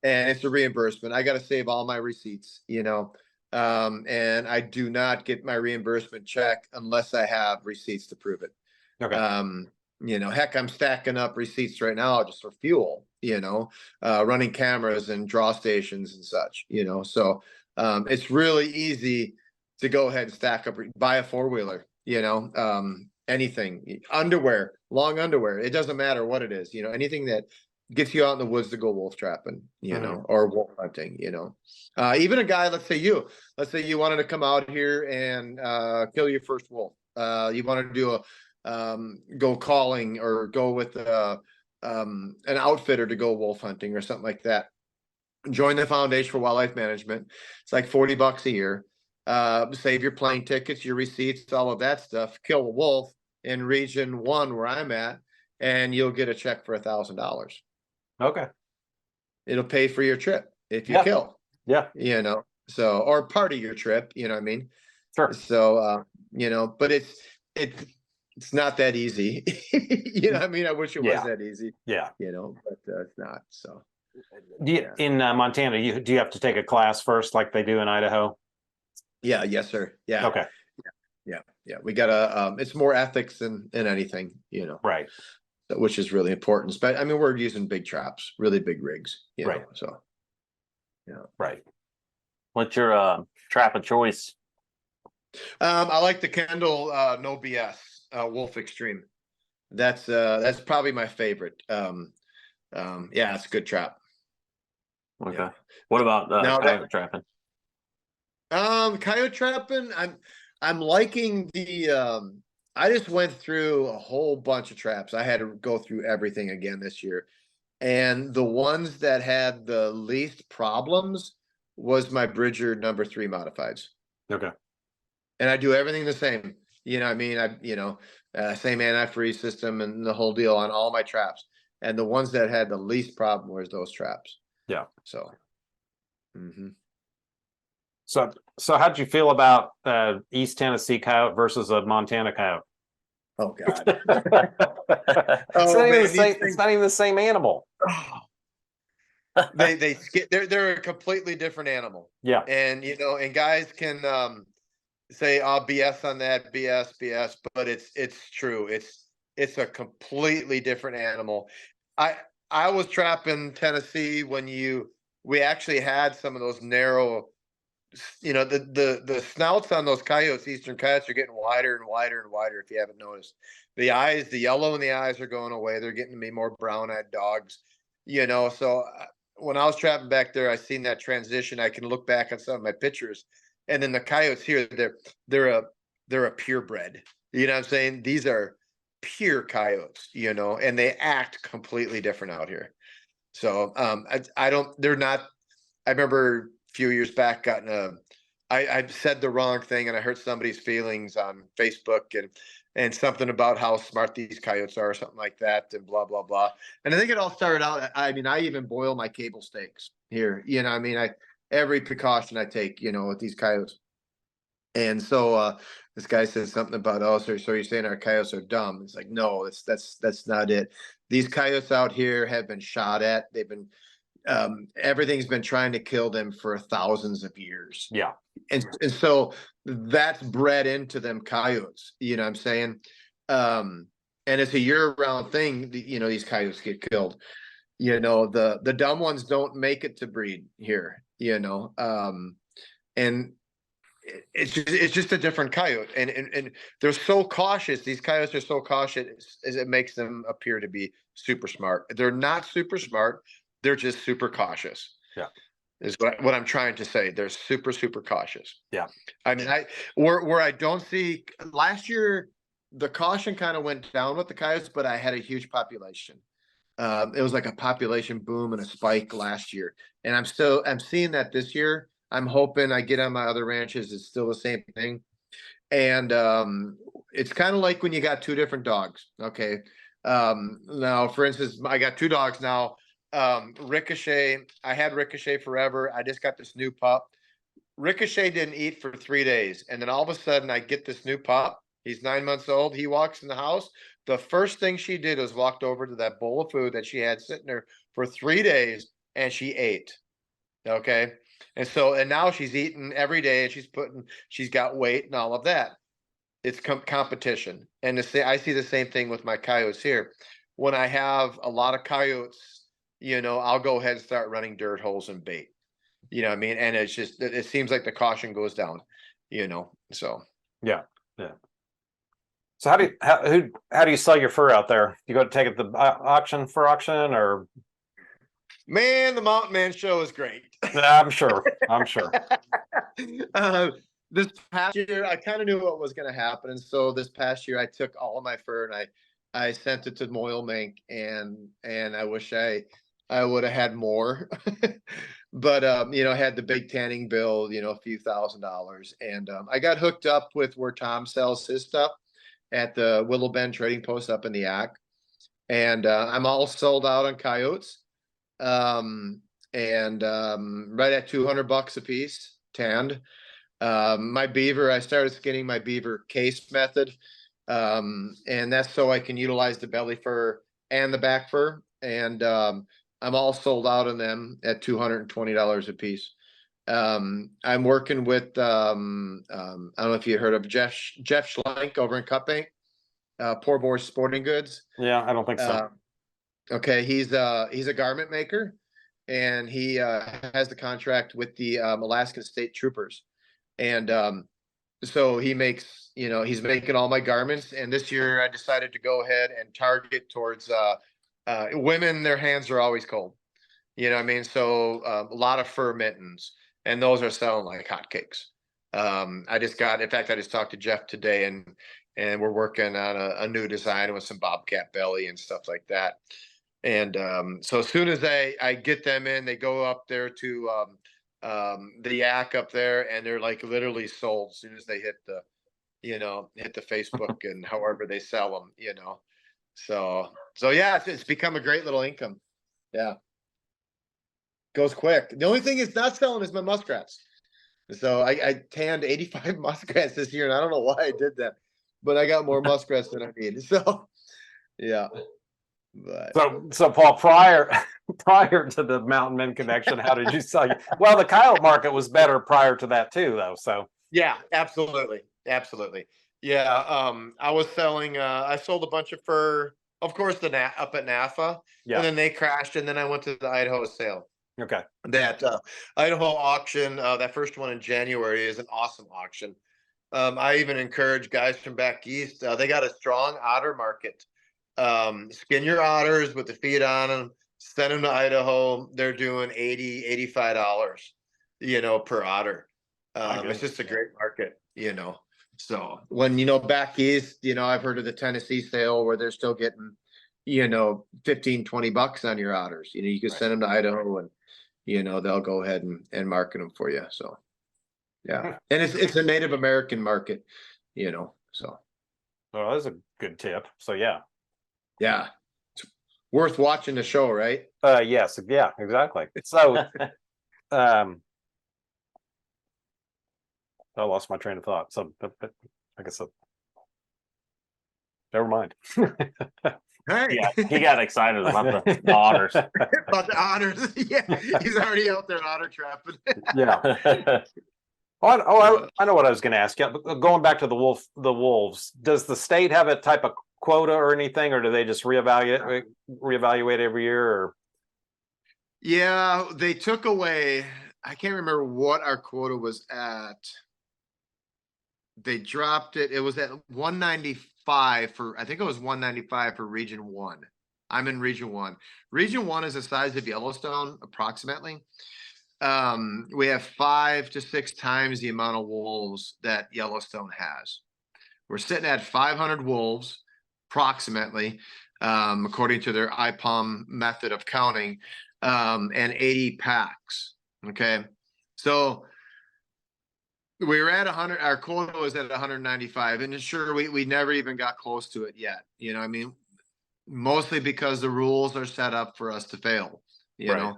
And it's a reimbursement. I got to save all my receipts. And I do not get my reimbursement check unless I have receipts to prove it. Okay. Heck, I'm stacking up receipts right now just for fuel, running cameras and draw stations and such, so it's really easy to go ahead and stack up, buy a four-wheeler, anything, underwear, long underwear, it doesn't matter what it is, anything that gets you out in the woods to go wolf trapping, or wolf hunting, even a guy, let's say you wanted to come out here and kill your first wolf. You wanted to do go calling or go with an outfitter to go wolf hunting or something like that. Join the Foundation for Wildlife Management. It's like $40 a year. Save your plane tickets, your receipts, all of that stuff. Kill a wolf in region 1 where I'm at, and you'll get a check for $1,000. Okay. It'll pay for your trip if you kill. Yeah. So, or part of your trip, what I mean? Sure. So, but it's not that easy. I mean? I wish it was that easy. Yeah. But it's not. So in Montana, do you have to take a class first like they do in Idaho? Yeah. Yes, sir. Yeah. Okay. Yeah. We gotta, it's more ethics than anything, Right. Which is really important. But I mean, we're using big traps, really big rigs, right. So, Right. What's your trap of choice? I like the Kendall No BS Wolf Extreme. That's probably my favorite. It's a good trap. Okay. Yeah. What about coyote trapping? Coyote trapping, I'm liking the I just went through a whole bunch of traps. I had to go through everything again this year. And the ones that had the least problems was my Bridger number 3 modifieds. Okay. And I do everything the same. I mean, same antifreeze system and the whole deal on all my traps. And the ones that had the least problem was those traps. Yeah. So. So how'd you feel about East Tennessee coyote versus a Montana coyote? Oh God. It's not even the same animal. They're a completely different animal. Yeah. And and guys can say, "Oh, BS on that, BS," but it's true. It's a completely different animal. I was trapping Tennessee when we actually had some of those narrow, the snouts on those coyotes, eastern coyotes, are getting wider and wider and wider. If you haven't noticed, the yellow in the eyes are going away. They're getting to be more brown-eyed dogs. So when I was trapping back there, I seen that transition. I can look back on some of my pictures, and then the coyotes here, they're a purebred. You know what I'm saying? These are pure coyotes, and they act completely different out here. So they're not. I remember a few years back I said the wrong thing and I hurt somebody's feelings on Facebook and something about how smart these coyotes are or something like that and blah blah blah. And I think it all started out, I mean, I even boil my cable steaks here. I mean, every precaution I take, with these coyotes. And so this guy says something about, oh, so you're saying our coyotes are dumb? It's like, no, that's not it. These coyotes out here have been shot at. They've been everything's been trying to kill them for thousands of years. Yeah. And so that's bred into them coyotes, what I'm saying? And it's a year-round thing, these coyotes get killed. The dumb ones don't make it to breed here, and it's just a different coyote, and they're so cautious. These coyotes are so cautious as it makes them appear to be super smart. They're not super smart. They're just super cautious. Yeah, is what I'm trying to say. They're super cautious. Yeah, I mean, where I don't see last year, the caution kind of went down with the coyotes, but I had a huge population. It was like a population boom and a spike last year, and I'm seeing that this year. I'm hoping I get on my other ranches, it's still the same thing. And it's kind of like when you got two different dogs. Okay. Now, for instance, I got two dogs now. Ricochet, I had Ricochet forever. I just got this new pup. Ricochet didn't eat for 3 days. And then all of a sudden I get this new pup. He's 9 months old. He walks in the house. The first thing she did was walked over to that bowl of food that she had sitting there for 3 days and she ate. Okay. And now she's eating every day and she's got weight and all of that. It's competition. And I see the same thing with my coyotes here. When I have a lot of coyotes, I'll go ahead and start running dirt holes and bait. You know what I mean? And it's just, it seems like the caution goes down, so. Yeah. Yeah. So how do you sell your fur out there? You go to take it to the auction or? Man, the Mountain Man show is great. I'm sure. This past year, I kind of knew what was going to happen. And so this past year, I took all of my fur and I sent it to Moyle Mink, and I wish I would have had more. But, I had the big tanning bill, a few $1,000s. And I got hooked up with where Tom sells his stuff at the Willow Bend Trading Post up in the Yak. And I'm all sold out on coyotes. Right at $200 a piece, tanned. My beaver, I started skinning my beaver case method. And that's so I can utilize the belly fur and the back fur. And I'm all sold out on them at $220 a piece. I'm working with I don't know if you heard of Jeff Schlenk over in Cutbank, Poor Boy Sporting Goods. Yeah, I don't think so. Okay, he's a garment maker, and he has the contract with the Alaskan State Troopers, and so he makes, he's making all my garments. And this year I decided to go ahead and target towards women. Their hands are always cold, you know what I mean? So a lot of fur mittens, and those are selling like hotcakes. I just talked to Jeff today, and we're working on a new design with some bobcat belly and stuff like that. And so as soon as I get them in, they go up there to the Yak up there, and they're like literally sold as soon as they hit the Facebook and however they sell them, So yeah, it's become a great little income. Yeah. Goes quick. The only thing it's not selling is my muskrats. So I tanned 85 muskrats this year, and I don't know why I did that, but I got more muskrats than I need. So yeah. But So Paul, prior to the Mountain Men connection, how did you sell? Well, the coyote market was better prior to that too, though. So yeah, absolutely. Yeah, I was selling. I sold a bunch of fur, of course, up at NAFA, and then they crashed, and then I went to the Idaho sale. Okay. That Idaho auction, that first one in January, is an awesome auction. I even encourage guys from back east. They got a strong otter market. Skin your otters with the feet on them, send them to Idaho. They're doing $80, $85, per otter. It's just a great market, So when, back east, I've heard of the Tennessee sale where they're still getting, $15, $20 on your otters. You can send them to Idaho, and, they'll go ahead and market them for you. So, yeah. And it's a Native American market, so. Well, that's a good tip. So, yeah. Yeah. It's worth watching the show, right? Yes. Yeah, exactly. So, I lost my train of thought. So, I guess never mind. Right. Yeah, he got excited about the otters. About the otters. Yeah, he's already out there otter trapping. Yeah. I know what I was going to ask you. Going back to the wolves, does the state have a type of quota or anything, or do they just reevaluate every year? Or yeah, they took away. I can't remember what our quota was at. They dropped it. It was at 195 for. I think it was 195 for Region 1. I'm in Region 1. Region 1 is the size of Yellowstone, approximately. We have 5 to 6 times the amount of wolves that Yellowstone has. We're sitting at 500 wolves, approximately, according to their IPOM method of counting, and 80 packs. Okay, so we were at 100. Our quota was at 195, and sure, we never even got close to it yet. I mean, mostly because the rules are set up for us to fail. you know,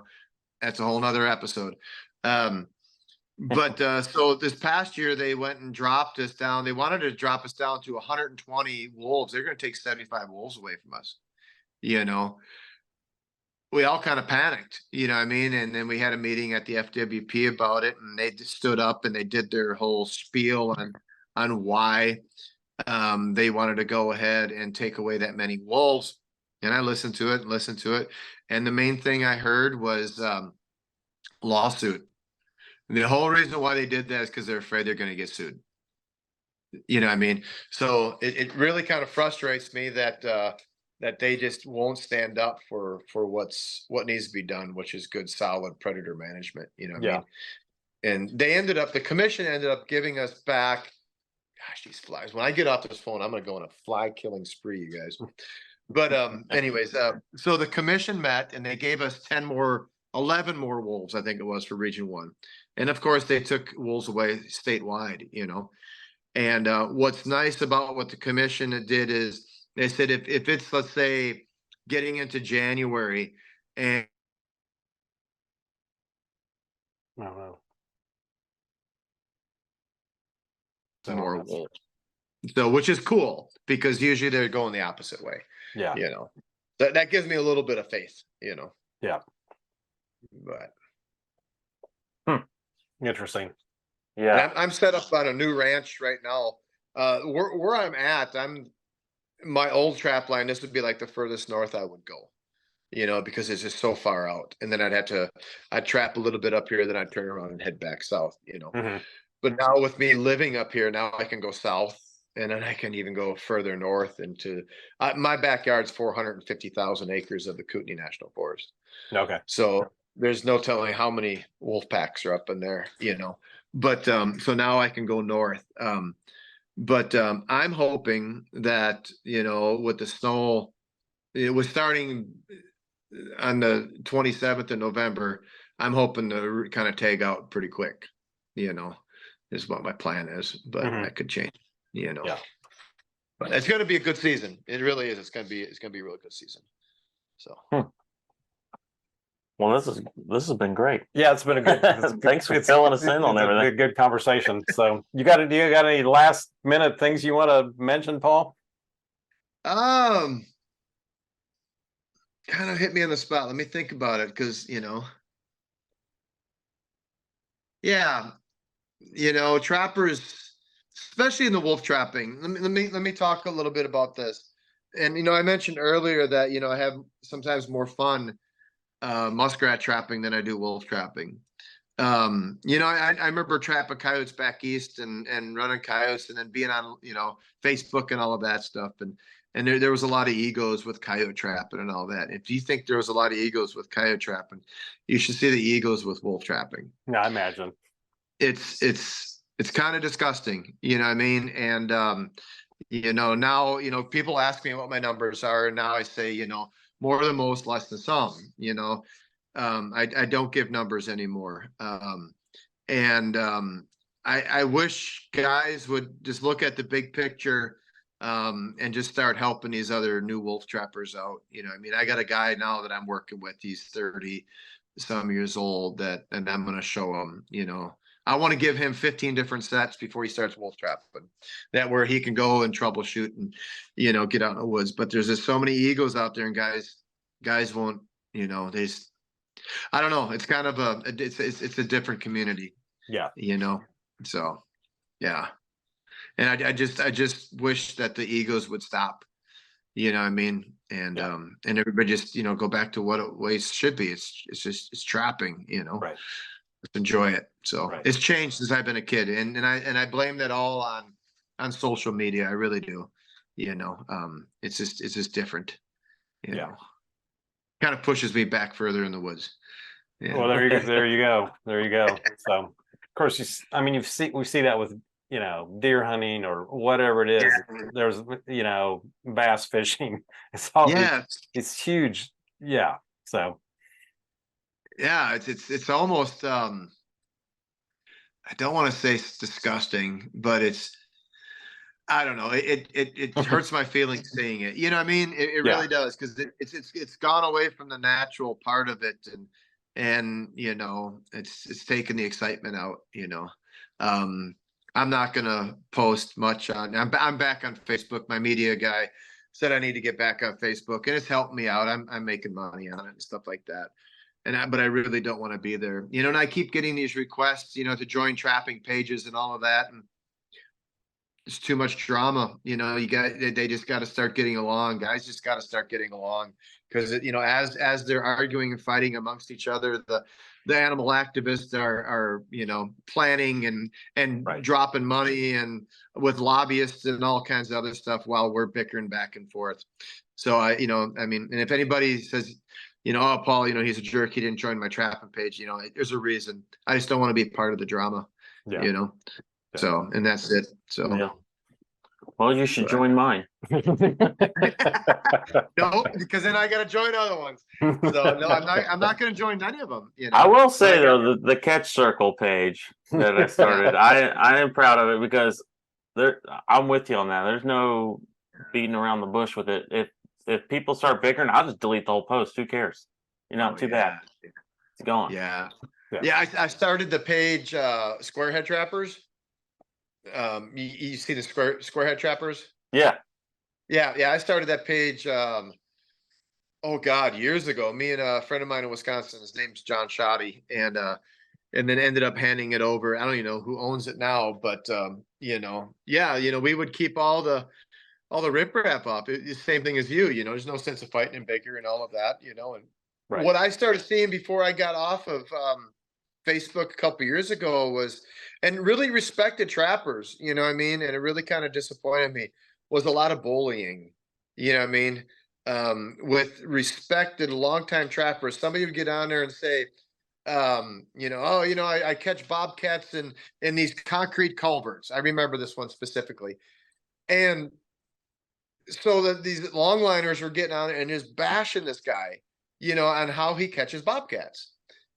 that's a whole nother episode. But so this past year they went and dropped us down. They wanted to drop us down to 120 wolves. They're going to take 75 wolves away from us. You know, we all kind of panicked, you know what I mean? And then we had a meeting at the FWP about it, and they just stood up and they did their whole spiel on why they wanted to go ahead and take away that many wolves. And I listened to it. And the main thing I heard was lawsuit. And the whole reason why they did that is because they're afraid they're going to get sued. You know what I mean? So it really kind of frustrates me that that they just won't stand up for what needs to be done, which is good, solid predator management. You know what I mean? And the commission ended up giving us back. Gosh, these flies. When I get off this phone, I'm going to go on a fly killing spree, you guys. But anyways, so the commission met and they gave us 11 more wolves, I think it was, for Region 1. And of course, they took wolves away statewide, you know. And what's nice about what the commission did is they said if it's, let's say, getting into January and more wolves. So, which is cool because usually they're going the opposite way. Yeah. You know, that gives me a little bit of faith, you know. Yeah. But interesting. Yeah. I'm set up on a new ranch right now. Where I'm at, my old trap line, this would be like the furthest north I would go, you know, because it's just so far out. And then I'd trap a little bit up here, then I'd turn around and head back south, you know. But now with me living up here, now I can go south, and then I can even go further north into my backyard's 450,000 acres of the Kootenai National Forest. Okay. So there's no telling how many wolf packs are up in there, you know. But so now I can go north. But I'm hoping that, you know, with the snow, it was starting on the 27th of November. I'm hoping to kind of tag out pretty quick, you know, is what my plan is. But that could change, you know. Yeah. But it's going to be a good season. It really is. It's going to be a really good season. So. Well, this has been great. Yeah, it's been a good. Thanks for filling us in on everything. A good conversation. So, do you got any last minute things you want to mention, Paul? Kind of hit me on the spot. Let me think about it, because you know, yeah, you know, trappers, especially in the wolf trapping. Let me talk a little bit about this. And you know, I mentioned earlier that, you know, I have sometimes more fun muskrat trapping than I do wolf trapping. You know, I remember trapping coyotes back east and running coyotes, and then being on, you know, Facebook and all of that stuff. And there was a lot of egos with coyote trapping and all that. If you think there was a lot of egos with coyote trapping, you should see the egos with wolf trapping. Yeah, I imagine. It's kind of disgusting, you know what I mean? And you know, now, you know, people ask me what my numbers are, and now I say, you know, more than most, less than some, you know. I don't give numbers anymore. I wish guys would just look at the big picture and just start helping these other new wolf trappers out. You know, I mean, I got a guy now that I'm working with. He's 30 some years old, and I'm going to show him, you know, I want to give him 15 different sets before he starts wolf trapping, that where he can go and troubleshoot and, you know, get out in the woods. But there's just so many egos out there, and guys won't, you know, I don't know. It's kind of it's a different community. Yeah. You know, so yeah. And I just wish that the egos would stop, you know what I mean? And and everybody just, you know, go back to what it always should be. It's trapping, you know. Right. Let's enjoy it. So it's changed since I've been a kid, and I blame that all on social media. I really do. You know, it's just different. You know, kind of pushes me back further in the woods. Yeah. Well, there you go. So, of course, we see that with, you know, deer hunting or whatever it is. Yeah. There's, you know, bass fishing. It's all it's huge. Yeah. So. Yeah, it's almost I don't want to say it's disgusting, but it's I don't know. It hurts my feelings seeing it. You know what I mean? It Yeah. really does, because it's gone away from the natural part of it, and it's taken the excitement out. I'm not gonna post much on. I'm back on Facebook. My media guy said I need to get back on Facebook, and it's helped me out. I'm making money on it and stuff like that. But I really don't want to be there. And I keep getting these requests, to join trapping pages and all of that, and it's too much drama. They just got to start getting along. Guys just got to start getting along, because as they're arguing and fighting amongst each other, the animal activists are planning and Right. dropping money and with lobbyists and all kinds of other stuff while we're bickering back and forth. So and if anybody says, oh, Paul, he's a jerk, he didn't join my trapping page, there's a reason. I just don't want to be part of the drama. Yeah. So, and that's it. So, Yeah. Well, you should But- join mine. no, because then I got to join other ones. So no, I'm not going to join any of them. I will say Like, though, the catch circle page that I started, I am proud of it, because I'm with you on that. There's no beating around the bush with it. If people start bickering, I'll just delete the whole post. Who cares? Too bad. It's gone. Yeah. Yeah. I started the page Squarehead Trappers. You see the Squarehead Trappers? Yeah. Yeah. I started that page. Oh God, years ago. Me and a friend of mine in Wisconsin. His name's John Shoddy, and then ended up handing it over. I don't even know who owns it now, but we would keep all the riprap up. It's the same thing as you. There's no sense of fighting and bigger and all of that. And Right. what I started seeing before I got off of Facebook a couple years ago and really respected trappers, and it really kind of disappointed me, was a lot of bullying, with respected longtime trappers. Somebody would get on there and say, I catch bobcats in these concrete culverts. I remember this one specifically. And so that these longliners were getting on there and just bashing this guy, on how he catches bobcats.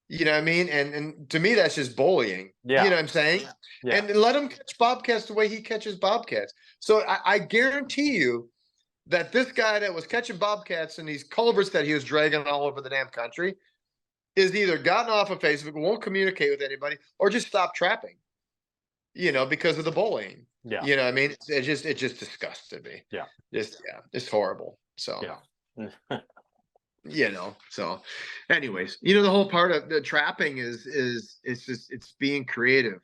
You know what I mean? And to me, that's just bullying. Yeah. You know what I'm saying? Yeah. And let him catch bobcats the way he catches bobcats. So I guarantee you that this guy that was catching bobcats in these culverts that he was dragging all over the damn country is either gotten off of Facebook, won't communicate with anybody, or just stopped trapping, because of the bullying. Yeah. You know what I mean? It just disgusted me. Yeah. It's horrible. So, Yeah. So anyways, the whole part of the trapping is it's being creative,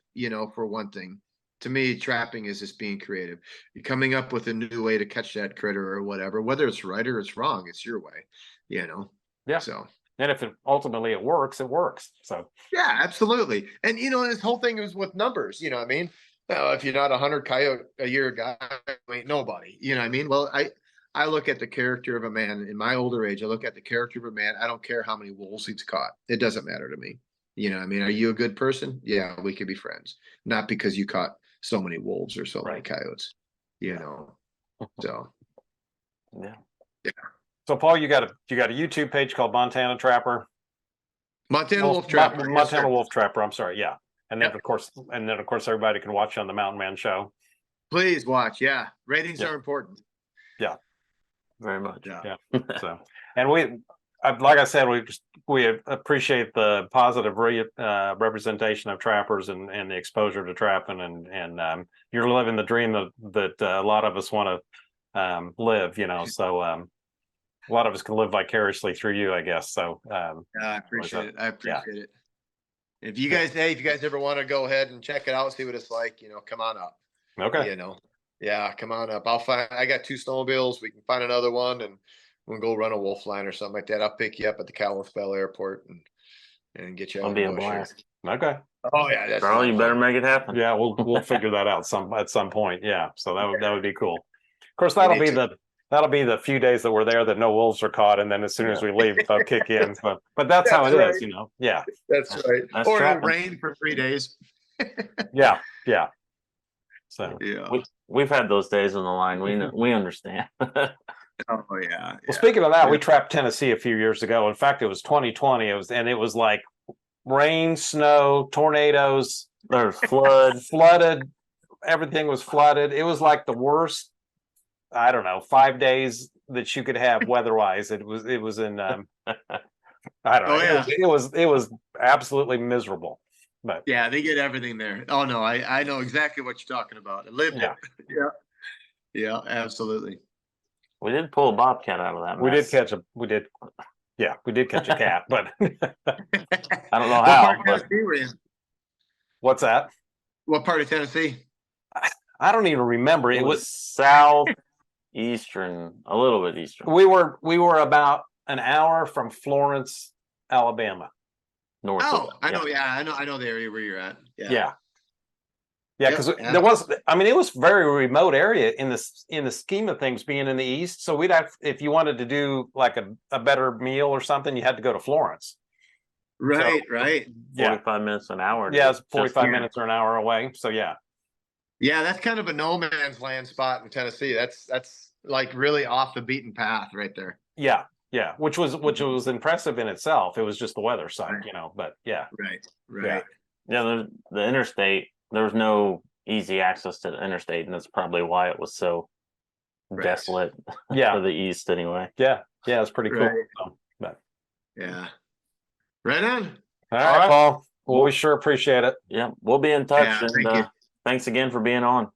for one thing. To me, trapping is just being creative. You're coming up with a new way to catch that critter or whatever, whether it's right or it's wrong, it's your way, Yeah. So, And if ultimately it works, it works. So yeah, absolutely. And, this whole thing is with numbers, what I mean? If you're not 100 coyote a year guy, ain't nobody, what I mean? Well, I look at the character of a man in my older age. I look at the character of a man. I don't care how many wolves he's caught. It doesn't matter to me. I mean? Are you a good person? Yeah, we could be friends. Not because you caught so many wolves or so many coyotes, So, Yeah. So Paul, you got a YouTube page called Montana Trapper. Montana Wolf Trapper. Montana Wolf Trapper. I'm sorry. Yeah. And then of course everybody can watch you on the Mountain Man Show. Please watch. Yeah. Ratings are important. Yeah. Very much. Yeah. So, and like I said, we appreciate the positive representation of trappers and the exposure to trapping, and you're living the dream that a lot of us want to live. So a lot of us can live vicariously through you, I guess. So I appreciate it. I appreciate it. If you guys ever want to go ahead and check it out, see what it's like, come on up. Okay. Yeah, come on up. I got 2 snowmobiles. We can find another one and we'll go run a wolf line or something like that. I'll pick you up at the Kalispell airport and get you out. It'll be a blast. Okay. Oh yeah, that's Bro, you better make it happen. Yeah, we'll figure that out at some point. Yeah. So that would be cool. Of course, that'll be the few days that we're there that no wolves are caught, and then as soon as we leave, they'll kick in. But that's how it is, Yeah. That's right. That's or it'll trapping. rain for 3 days. Yeah. So Yeah. We've had those days on the line. We understand. Oh yeah. Well, speaking of that, we trapped Tennessee a few years ago. In fact, it was 2020. It was like rain, snow, tornadoes, There's flooded. everything was flooded. It was like the worst, I don't know, 5 days that you could have weather-wise. It was in I don't know. Oh, yeah. It was absolutely miserable. But Yeah, they get everything there. Oh no, I know exactly what you're talking about. I lived yeah, it. Yeah. Yeah, absolutely. We did pull a bobcat out of that we mess. we did catch a cat, but I don't know What how, part of but Tennessee were you in? what's that? What part of Tennessee? I don't even remember. it It was was southeastern, a little bit eastern, we were about an hour from Florence, Alabama. north Oh, of. I know. Yeah, I know the area where you're at. Yeah. Yeah. Yep, Because yeah. there was, I mean, it was very remote area in the scheme of things being in the east. So we'd have, if you wanted to do like a better meal or something, you had to go to Florence. Right, right. Yeah. 45 minutes, an hour. Yeah, it's just 45 here. minutes or an hour away. So yeah. Yeah, that's kind of a no man's land spot in Tennessee. That's like really off the beaten path right there. Yeah. Yeah. Which was impressive in itself. It was just the weather side, Right. you know, but yeah. Right, right. Yeah, the interstate, there was no easy access to the interstate, and that's probably why it was so Right. desolate Yeah. to the east anyway. Yeah. Yeah. It's pretty cool. Right. So, but Yeah. Right on. all right, Paul. Well, we sure appreciate it. Yeah, we'll be in touch, Yeah, and thank you. thanks again for being on.